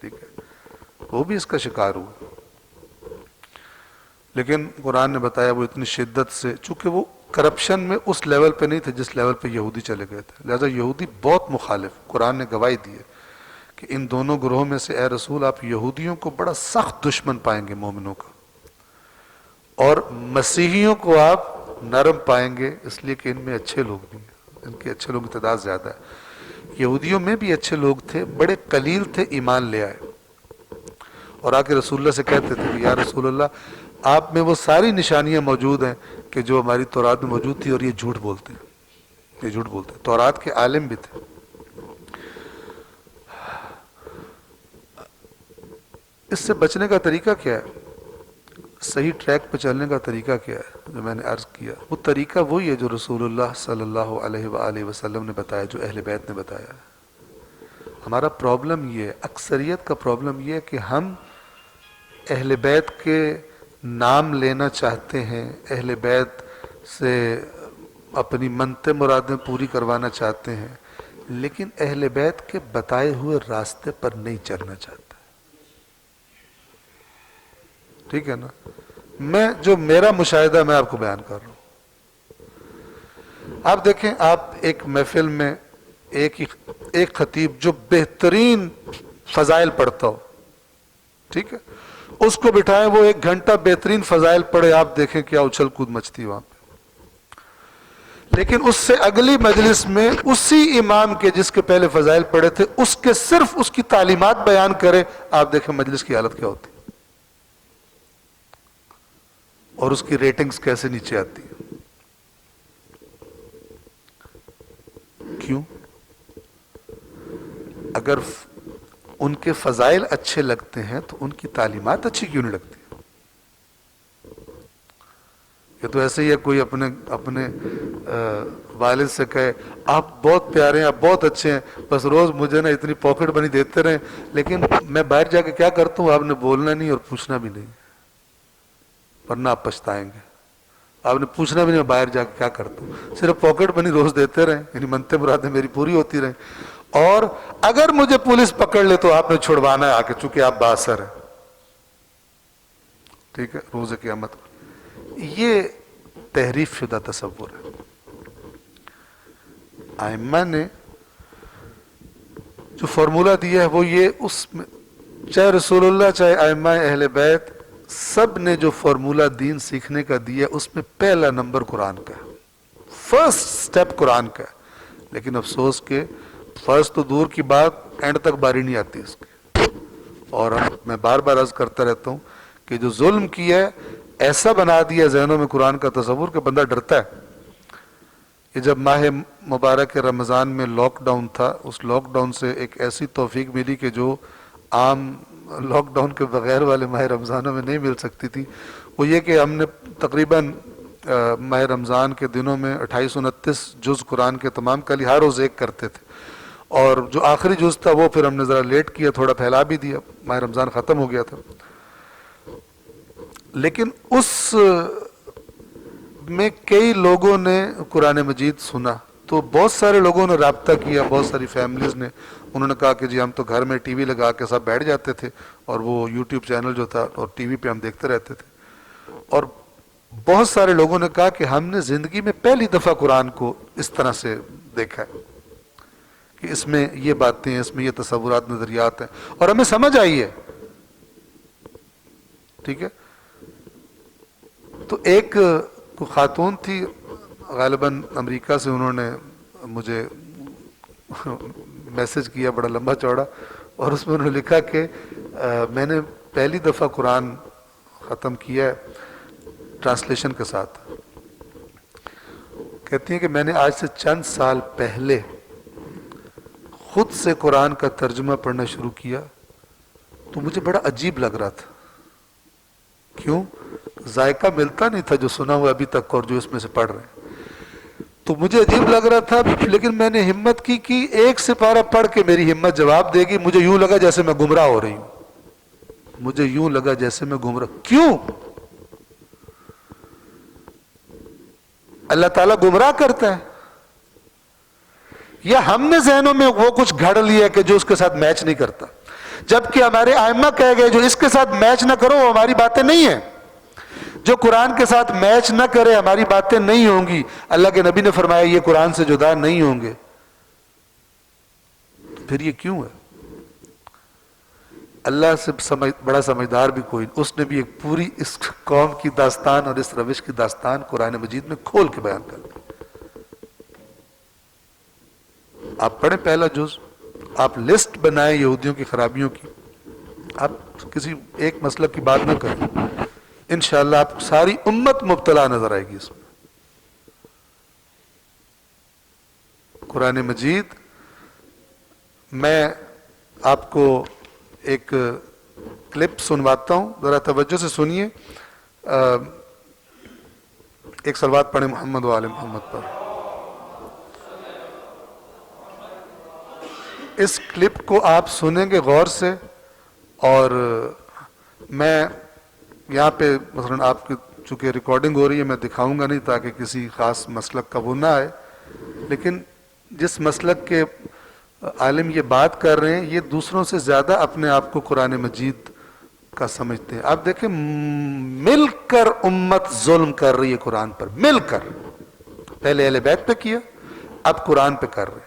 ٹھیک ہے, وہ بھی اس کا شکار ہوئے. لیکن قرآن نے بتایا وہ اتنی شدت سے, چونکہ وہ کرپشن میں اس لیول پہ نہیں تھے جس لیول پہ یہودی چلے گئے تھے, لہذا یہودی بہت مخالف. قرآن نے گواہی دی ہے کہ ان دونوں گروہوں میں سے اے رسول آپ یہودیوں کو بڑا سخت دشمن پائیں گے مومنوں کا, اور مسیحیوں کو آپ نرم پائیں گے, اس لیے کہ ان میں اچھے لوگ بھی ہیں, ان کے اچھے لوگوں کی تعداد زیادہ ہے. یہودیوں میں بھی اچھے لوگ تھے, بڑے قلیل تھے ایمان لے آئے, اور آ کے رسول اللہ سے کہتے تھے کہ یا رسول اللہ آپ میں وہ ساری نشانیاں موجود ہیں کہ جو ہماری تورات میں موجود تھی, اور یہ جھوٹ بولتے ہیں, یہ جھوٹ بولتے ہیں. تورات کے عالم بھی تھے. اس سے بچنے کا طریقہ کیا ہے, صحیح ٹریک پہ چلنے کا طریقہ کیا ہے, جو میں نے عرض کیا وہ طریقہ وہی ہے جو رسول اللہ صلی اللہ علیہ وآلہ وسلم نے بتایا, جو اہل بیت نے بتایا. ہمارا پرابلم یہ ہے, اکثریت کا پرابلم یہ ہے کہ ہم اہل بیت کے نام لینا چاہتے ہیں, اہل بیت سے اپنی منتیں مرادیں پوری کروانا چاہتے ہیں, لیکن اہل بیت کے بتائے ہوئے راستے پر نہیں چلنا چاہتے. ٹھیک ہے نا, میں جو میرا مشاہدہ میں آپ کو بیان کر رہا ہوں. آپ دیکھیں, آپ ایک محفل میں ایک خطیب جو بہترین فضائل پڑھتا ہو, ٹھیک ہے, اس کو بٹھائیں وہ 1 گھنٹہ بہترین فضائل پڑھے, آپ دیکھیں کیا اچھل کود مچتی وہاں پہ. لیکن اس سے اگلی مجلس میں اسی امام کے جس کے پہلے فضائل پڑھے تھے اس کے صرف اس کی تعلیمات بیان کرے, آپ دیکھیں مجلس کی حالت کیا ہوتی اور اس کی ریٹنگز کیسے نیچے آتی ہیں. کیوں؟ اگر ان کے فضائل اچھے لگتے ہیں تو ان کی تعلیمات اچھی کیوں نہیں لگتی؟ یہ تو ایسے ہی ہے کوئی اپنے والد سے کہے آپ بہت پیارے ہیں, آپ بہت اچھے ہیں, بس روز مجھے نا اتنی پاکٹ منی دیتے رہیں, لیکن میں باہر جا کے کیا کرتا ہوں آپ نے بولنا نہیں اور پوچھنا بھی نہیں, ورنہ آپ پچھتائیں گے. آپ نے پوچھنا بھی نہیں میں باہر جا کے کیا کرتا ہوں, صرف پاکٹ منی روز دیتے رہیں, یعنی منتیں مرادیں میری پوری ہوتی رہیں, اور اگر مجھے پولیس پکڑ لے تو آپ نے چھڑوانا ہے آ کے, چونکہ آپ بااثر ہیں, ٹھیک ہے, روز قیامت. یہ تحریف شدہ تصور ہے. ائمہ نے جو فارمولہ دیا ہے وہ یہ, اس میں چاہے رسول اللہ چاہے ائمہ اہل بیت سب نے جو فارمولہ دین سیکھنے کا دیا اس میں پہلا نمبر قرآن کا ہے, فرسٹ سٹیپ قرآن کا ہے. لیکن افسوس کہ فرسٹ تو دور کی بات, اینڈ تک باری نہیں آتی اس کی. اور میں بار بار عرض کرتا رہتا ہوں کہ جو ظلم کیا ہے ایسا بنا دیا ذہنوں میں قرآن کا تصور کہ بندہ ڈرتا ہے. کہ جب ماہ مبارک رمضان میں لاک ڈاؤن تھا, اس لاک ڈاؤن سے ایک ایسی توفیق ملی کہ جو عام لاک ڈاؤن کے بغیر والے ماہ رمضانوں میں نہیں مل سکتی تھی. وہ یہ کہ ہم نے تقریباً ماہ رمضان کے دنوں میں 2829 جز قرآن کے تمام کل ہر روز ایک کرتے تھے, اور جو آخری جز تھا وہ پھر ہم نے ذرا لیٹ کیا, تھوڑا پھیلا بھی دیا, ماہ رمضان ختم ہو گیا تھا. لیکن اس میں کئی لوگوں نے قرآن مجید سنا, تو بہت سارے لوگوں نے رابطہ کیا, بہت ساری فیملیز نے انہوں نے کہا کہ جی ہم تو گھر میں ٹی وی لگا کے سب بیٹھ جاتے تھے اور وہ یوٹیوب چینل جو تھا اور ٹی وی پہ ہم دیکھتے رہتے تھے. اور بہت سارے لوگوں نے کہا کہ ہم نے زندگی میں پہلی دفعہ قرآن کو اس طرح سے دیکھا ہے کہ اس میں یہ باتیں ہیں, اس میں یہ تصورات نظریات ہیں اور ہمیں سمجھ آئی ہے. ٹھیک ہے, تو ایک خاتون تھی غالباً امریکہ سے, انہوں نے مجھے میسج کیا بڑا لمبا چوڑا, اور اس میں انہوں نے لکھا کہ میں نے پہلی دفعہ قرآن ختم کیا ہے ٹرانسلیشن کے ساتھ. کہتی ہیں کہ میں نے آج سے چند سال پہلے خود سے قرآن کا ترجمہ پڑھنا شروع کیا تو مجھے بڑا عجیب لگ رہا تھا. کیوں؟ ذائقہ ملتا نہیں تھا جو سنا ہوا ابھی تک اور جو اس میں سے پڑھ رہے ہیں. تو مجھے عجیب لگ رہا تھا, لیکن میں نے ہمت کی کہ ایک سپارہ پڑھ کے میری ہمت جواب دے گی. مجھے یوں لگا جیسے میں گمراہ ہو رہی ہوں, مجھے یوں لگا جیسے میں گمراہ. کیوں؟ اللہ تعالیٰ گمراہ کرتا ہے یا ہم نے ذہنوں میں وہ کچھ گھڑ لیا کہ جو اس کے ساتھ میچ نہیں کرتا, جبکہ ہمارے ائمہ کہہ گئے جو اس کے ساتھ میچ نہ کرو وہ ہماری باتیں نہیں ہیں. جو قرآن کے ساتھ میچ نہ کرے ہماری باتیں نہیں ہوں گی. اللہ کے نبی نے فرمایا یہ قرآن سے جدا نہیں ہوں گے. پھر یہ کیوں ہے؟ اللہ سے بڑا سمجھدار بھی کوئی, اس نے بھی ایک پوری اس قوم کی داستان اور اس روش کی داستان قرآن مجید میں کھول کے بیان کر دی. آپ پڑھیں پہلا جز, آپ لسٹ بنائیں یہودیوں کی خرابیوں کی, آپ کسی ایک مسلک کی بات نہ کریں, انشاءاللہ آپ ساری امت مبتلا نظر آئے گی اس میں. قرآن مجید میں آپ کو ایک کلپ سنواتا ہوں, ذرا توجہ سے سنیے. ایک صلوات پڑھیں محمد و آل محمد پر. اس کلپ کو آپ سنیں گے غور سے, اور میں یہاں پہ مثلا آپ کی چونکہ ریکارڈنگ ہو رہی ہے میں دکھاؤں گا نہیں تاکہ کسی خاص مسلک کا وہ نہ آئے, لیکن جس مسلک کے عالم یہ بات کر رہے ہیں یہ دوسروں سے زیادہ اپنے آپ کو قرآن مجید کا سمجھتے ہیں. آپ دیکھیں مل کر امت ظلم کر رہی ہے قرآن پر, مل کر. پہلے اہل بیت پہ کیا, اب قرآن پہ کر رہے ہیں.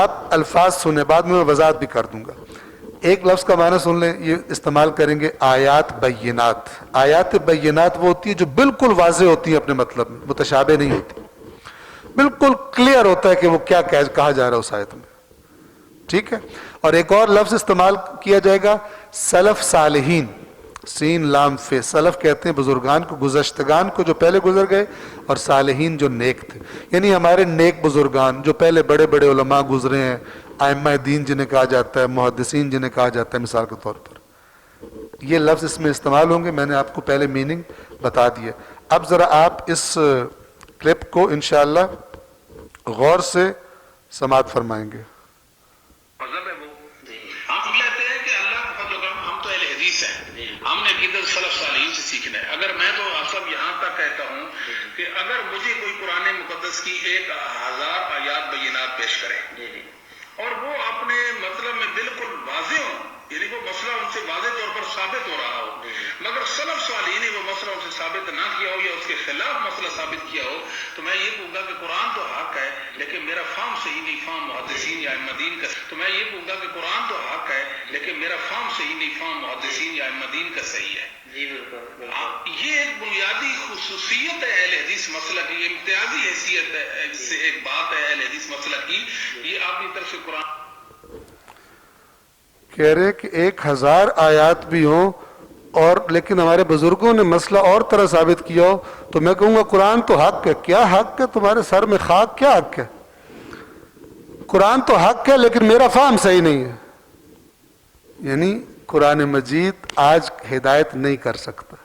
آپ الفاظ سنیں, بعد میں وضاحت بھی کر دوں گا. ایک لفظ کا معنی سن لیں, یہ استعمال کریں گے آیات بینات. آیات بینات وہ ہوتی ہے جو بالکل واضح ہوتی ہیں اپنے مطلب میں, متشابہ نہیں ہوتی, بالکل کلیئر ہوتا ہے کہ وہ کیا کہا جا رہا ہے اس آیت میں. ٹھیک ہے. اور ایک اور لفظ استعمال کیا جائے گا سلف صالحین, سین لام فے. سلف کہتے ہیں بزرگان کو, گزشتگان کو جو پہلے گزر گئے, اور صالحین جو نیک تھے, یعنی ہمارے نیک بزرگان جو پہلے بڑے بڑے علماء گزرے ہیں, ائمہ دین جنہیں کہا جاتا ہے, محدثین جنہیں کہا جاتا ہے مثال کے طور پر. یہ لفظ اس میں استعمال ہوں گے, میں نے آپ کو پہلے میننگ بتا دیا. اب ذرا آپ اس کلپ کو انشاءاللہ غور سے سماعت فرمائیں گے. مذہب ہے وہ, ہم کہتے ہیں کہ اللہ کا فضل و کرم, ہم تو اہل حدیث ہیں, ہم نے عقیدت سلف صالحین سے سیکھنا ہے. اگر میں تو آپ سب یہاں تک کہتا ہوں کہ اگر مجھے کوئی قرآن مقدس کی 1000 آیات بینات پیش کرے اور وہ اپنے مطلب میں بالکل واضح ہوں, یعنی وہ مسئلہ ان سے واضح طور پر ثابت ہو رہا ہو, مگر سلف صالحین نے وہ مسئلہ ان سے ثابت نہ کیا ہو یا اس کے خلاف مسئلہ ثابت کیا ہو, تو میں یہ کہوں گا کہ قرآن تو حق ہے لیکن میرا فہم صحیح نہیں, فہم محدثین یا ائمہ دین کا. تو میں یہ کہوں گا کہ قرآن تو حق ہے لیکن میرا فہم صحیح نہیں, فہم محدثین یا ائمہ دین کا صحیح ہے. یہ ایک بنیادی خصوصیت ہے اہل حدیث مسئلہ کی, امتیازی حیثیت ہے, سے ایک بات ہے اہل حدیث مسئلہ کی. یہ اپنی طرف سے قرآن کہہ رہے کہ 1000 آیات بھی ہوں اور لیکن ہمارے بزرگوں نے مسئلہ اور طرح ثابت کیا ہو, تو میں کہوں گا قرآن تو حق ہے. کیا حق ہے تمہارے سر میں خاک, کیا حق ہے؟ قرآن تو حق ہے لیکن میرا فہم صحیح نہیں ہے. یعنی قرآن مجید آج ہدایت نہیں کر سکتا.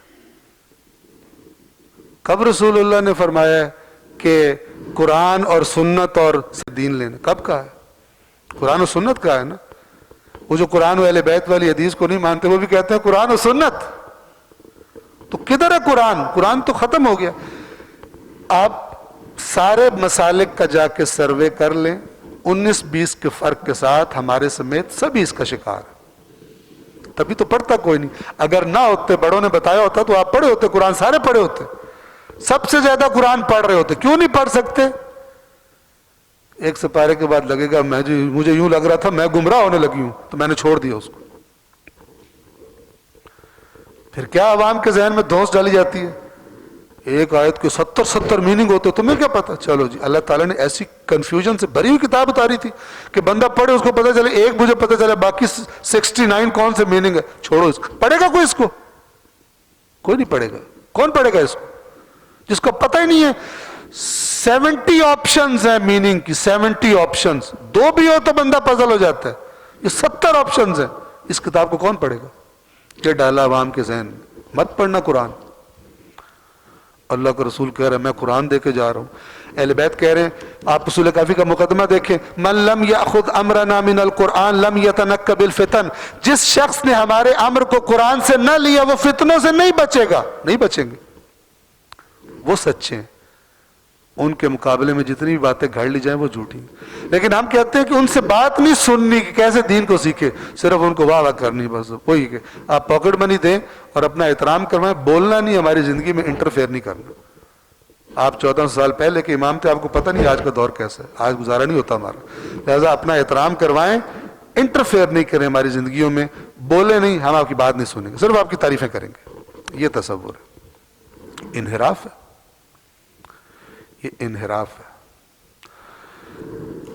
کب رسول اللہ نے فرمایا ہے کہ قرآن اور سنت اور دین لینا؟ کب کہا ہے؟ قرآن و سنت کہا ہے نا. وہ جو قرآن و اہل بیت والی حدیث کو نہیں مانتے وہ بھی کہتے ہیں قرآن و سنت. تو کدھر ہے قرآن؟ قرآن تو ختم ہو گیا. آپ سارے مسالک کا جا کے سروے کر لیں, 19-20 کے فرق کے ساتھ ہمارے سمیت سبھی اس کا شکار ہے. تبھی تو پڑھتا کوئی نہیں. اگر نہ ہوتے، بڑوں نے بتایا ہوتا تو آپ پڑھے ہوتے، قرآن سارے پڑھے ہوتے، سب سے زیادہ قرآن پڑھ رہے ہوتے. کیوں نہیں پڑھ سکتے؟ ایک سپارے کے بعد لگے گا مجھے یوں لگ رہا تھا میں گمراہ ہونے لگی ہوں تو میں نے چھوڑ دیا اس کو. پھر کیا عوام کے ذہن میں دھونس ڈالی جاتی ہے، ایک آیت کے 70 میننگ ہوتے، تمہیں کیا پتا. چلو جی، اللہ تعالیٰ نے ایسی کنفیوژن سے بھری ہوئی کتاب اتاری تھی کہ بندہ پڑھے اس کو پتہ چلے، ایک مجھے پتہ چلے باقی 69 کون سے میننگ ہے. چھوڑو اس کو. پڑھے گا کوئی اس کو؟ کوئی نہیں پڑھے گا. کون پڑھے گا اس کو جس کو پتہ ہی نہیں ہے؟ 70 آپشنز ہیں میننگ کی، 70 آپشنز. 2 بھی ہو تو بندہ پزل ہو جاتا ہے. یہ 70 آپشنز ہیں. اس کتاب کو کون پڑھے گا؟ یہ ڈالا عوام کے ذہن میں. مت پڑھنا قرآن. اللہ کا رسول کہہ رہے ہیں میں قرآن دے کے جا رہا ہوں. اہل بیت کہہ رہے ہیں، آپ اصول کافی کا مقدمہ دیکھیں، من لم یأخذ امرنا من القرآن لم یتنک بالفتن. جس شخص نے ہمارے امر کو قرآن سے نہ لیا وہ فتنوں سے نہیں بچے گا. نہیں بچیں گے. وہ سچے ہیں. ان کے مقابلے میں جتنی بھی باتیں گھڑ لی جائیں وہ جھوٹی ہیں. لیکن ہم کہتے ہیں کہ ان سے بات نہیں سننی کہ کیسے دین کو سیکھے، صرف ان کو واہ واہ کرنی. بس وہی کہ آپ پاکٹ منی دیں اور اپنا احترام کروائیں. بولنا نہیں، ہماری زندگی میں انٹرفیئر نہیں کرنا. آپ 14 سال پہلے کے امام تھے، آپ کو پتہ نہیں آج کا دور کیسا ہے، آج گزارا نہیں ہوتا ہمارا. لہٰذا اپنا احترام کروائیں، انٹرفیئر نہیں کریں ہماری زندگیوں میں. بولے نہیں، ہم آپ کی بات نہیں سنیں گے، صرف آپ کی تعریفیں کریں گے. یہ تصور ہے. انحراف ہے. یہ انحراف ہے.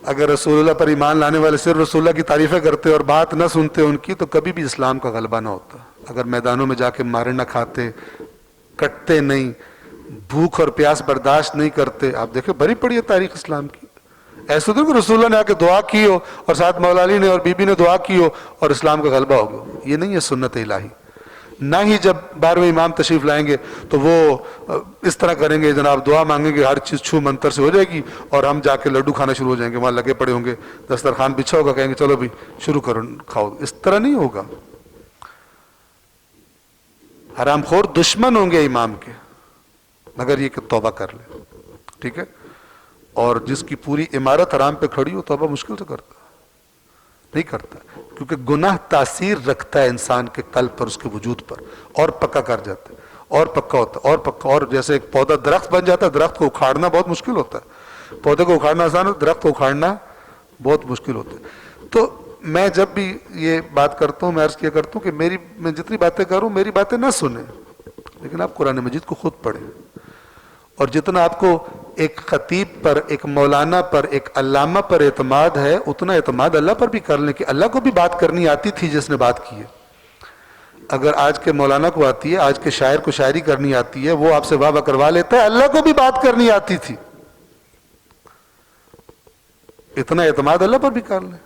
اگر رسول اللہ پر ایمان لانے والے صرف رسول اللہ کی تعریفیں کرتے اور بات نہ سنتے ان کی تو کبھی بھی اسلام کا غلبہ نہ ہوتا. اگر میدانوں میں جا کے مارے نہ کھاتے، کٹتے نہیں، بھوک اور پیاس برداشت نہیں کرتے. آپ دیکھیں بھری پڑی ہے تاریخ اسلام کی. ایسے تو کہ رسول اللہ نے آ کے دعا کی ہو اور ساتھ مولا علی نے اور بی بی نے دعا کی ہو اور اسلام کا غلبہ ہو گیا. یہ نہیں ہے سنت الہی. نہ ہی جب 12ویں امام تشریف لائیں گے تو وہ اس طرح کریں گے، جناب دعا مانگیں گے، ہر چیز چھو منتر سے ہو جائے گی اور ہم جا کے لڈو کھانا شروع ہو جائیں گے. وہاں لگے پڑے ہوں گے، دسترخوان بچھا ہوگا، کہیں گے چلو بھی شروع کرو کھاؤ. اس طرح نہیں ہوگا. حرام خور دشمن ہوں گے امام کے مگر یہ کہ توبہ کر لے. ٹھیک ہے. اور جس کی پوری عمارت حرام پہ کھڑی ہو توبہ مشکل سے کرتا نہیں کرتا، کیونکہ گناہ تاثیر رکھتا ہے انسان کے قلب پر، اس کے وجود پر، اور پکا کر جاتا ہے، اور پکا ہوتا ہے، اور پکا. اور جیسے ایک پودا درخت بن جاتا ہے، درخت کو اکھاڑنا بہت مشکل ہوتا ہے. پودے کو اکھاڑنا آسان ہے، درخت کو اکھاڑنا بہت مشکل ہوتا ہے. تو میں جب بھی یہ بات کرتا ہوں میں عرض کیا کرتا ہوں کہ میں جتنی باتیں کروں میری باتیں نہ سنیں، لیکن آپ قرآن مجید کو خود پڑھیں. اور جتنا آپ کو ایک خطیب پر، ایک مولانا پر، ایک علامہ پر اعتماد ہے، اتنا اعتماد اللہ پر بھی کر لیں کہ اللہ کو بھی بات کرنی آتی تھی جس نے بات کی ہے. اگر آج کے مولانا کو آتی ہے، آج کے شاعر کو شاعری کرنی آتی ہے، وہ آپ سے واہ واہ کروا لیتا ہے، اللہ کو بھی بات کرنی آتی تھی. اتنا اعتماد اللہ پر بھی کر لیں.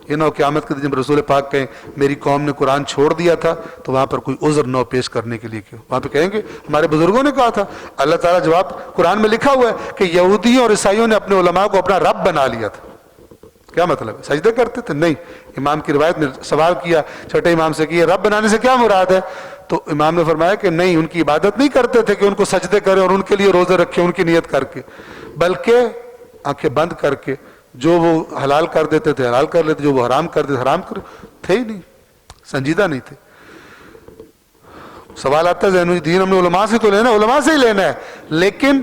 یہ نہ ہو قیامت کے دن جب رسول پاک کہیں میری قوم نے قرآن چھوڑ دیا تھا تو وہاں پر کوئی عذر نہ پیش کرنے کے لیے کیوں. وہاں پہ کہیں گے ہمارے بزرگوں نے کہا تھا. اللہ تعالیٰ جواب قرآن میں لکھا ہوا ہے کہ یہودیوں اور عیسائیوں نے اپنے علماء کو اپنا رب بنا لیا تھا. کیا مطلب ہے؟ سجدے کرتے تھے؟ نہیں. امام کی روایت میں سوال کیا چھٹے امام سے کہ یہ رب بنانے سے کیا مراد ہے؟ تو امام نے فرمایا کہ نہیں، ان کی عبادت نہیں کرتے تھے کہ ان کو سجدے کریں اور ان کے لیے روزے رکھیں ان کی نیت کر کے، بلکہ آنکھیں بند کر کے جو وہ حلال کر دیتے تھے حلال کر لیتے، جو وہ حرام کر دیتے حرام کر تھے ہی نہیں، سنجیدہ نہیں تھے. سوال آتا ہے ذہن میں، دین ہم نے علماء سے تو لینا ہے، علماء سے ہی لینا ہے، لیکن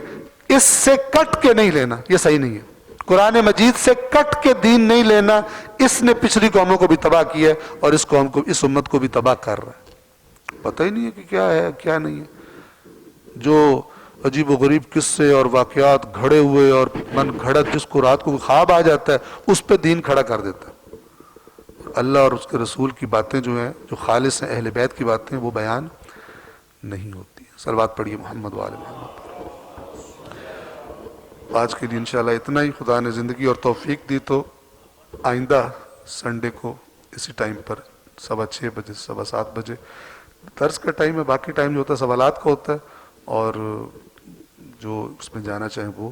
اس سے کٹ کے نہیں لینا. یہ صحیح نہیں ہے. قرآن مجید سے کٹ کے دین نہیں لینا. اس نے پچھلی قوموں کو بھی تباہ کیا ہے اور اس قوم کو، اس امت کو بھی تباہ کر رہا ہے. پتہ ہی نہیں ہے کہ کیا ہے کیا نہیں ہے. جو عجیب و غریب قصے اور واقعات گھڑے ہوئے اور من گھڑت، جس کو رات کو خواب آ جاتا ہے اس پہ دین کھڑا کر دیتا ہے. اللہ اور اس کے رسول کی باتیں جو ہیں، جو خالص ہیں، اہل بیت کی باتیں، وہ بیان نہیں ہوتی. صلوات پڑھیے محمد وآل محمد. آج کے لیے انشاءاللہ اتنا ہی. خدا نے زندگی اور توفیق دی تو آئندہ سنڈے کو اسی ٹائم پر 6:15 بجے 7:15 بجے درس کا ٹائم ہے. باقی ٹائم جو ہوتا ہے سوالات کا ہوتا ہے، اور جو اس میں جانا چاہیں وہ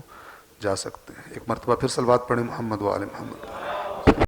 جا سکتے ہیں. ایک مرتبہ پھر صلوات پڑھیں محمد وآل محمد.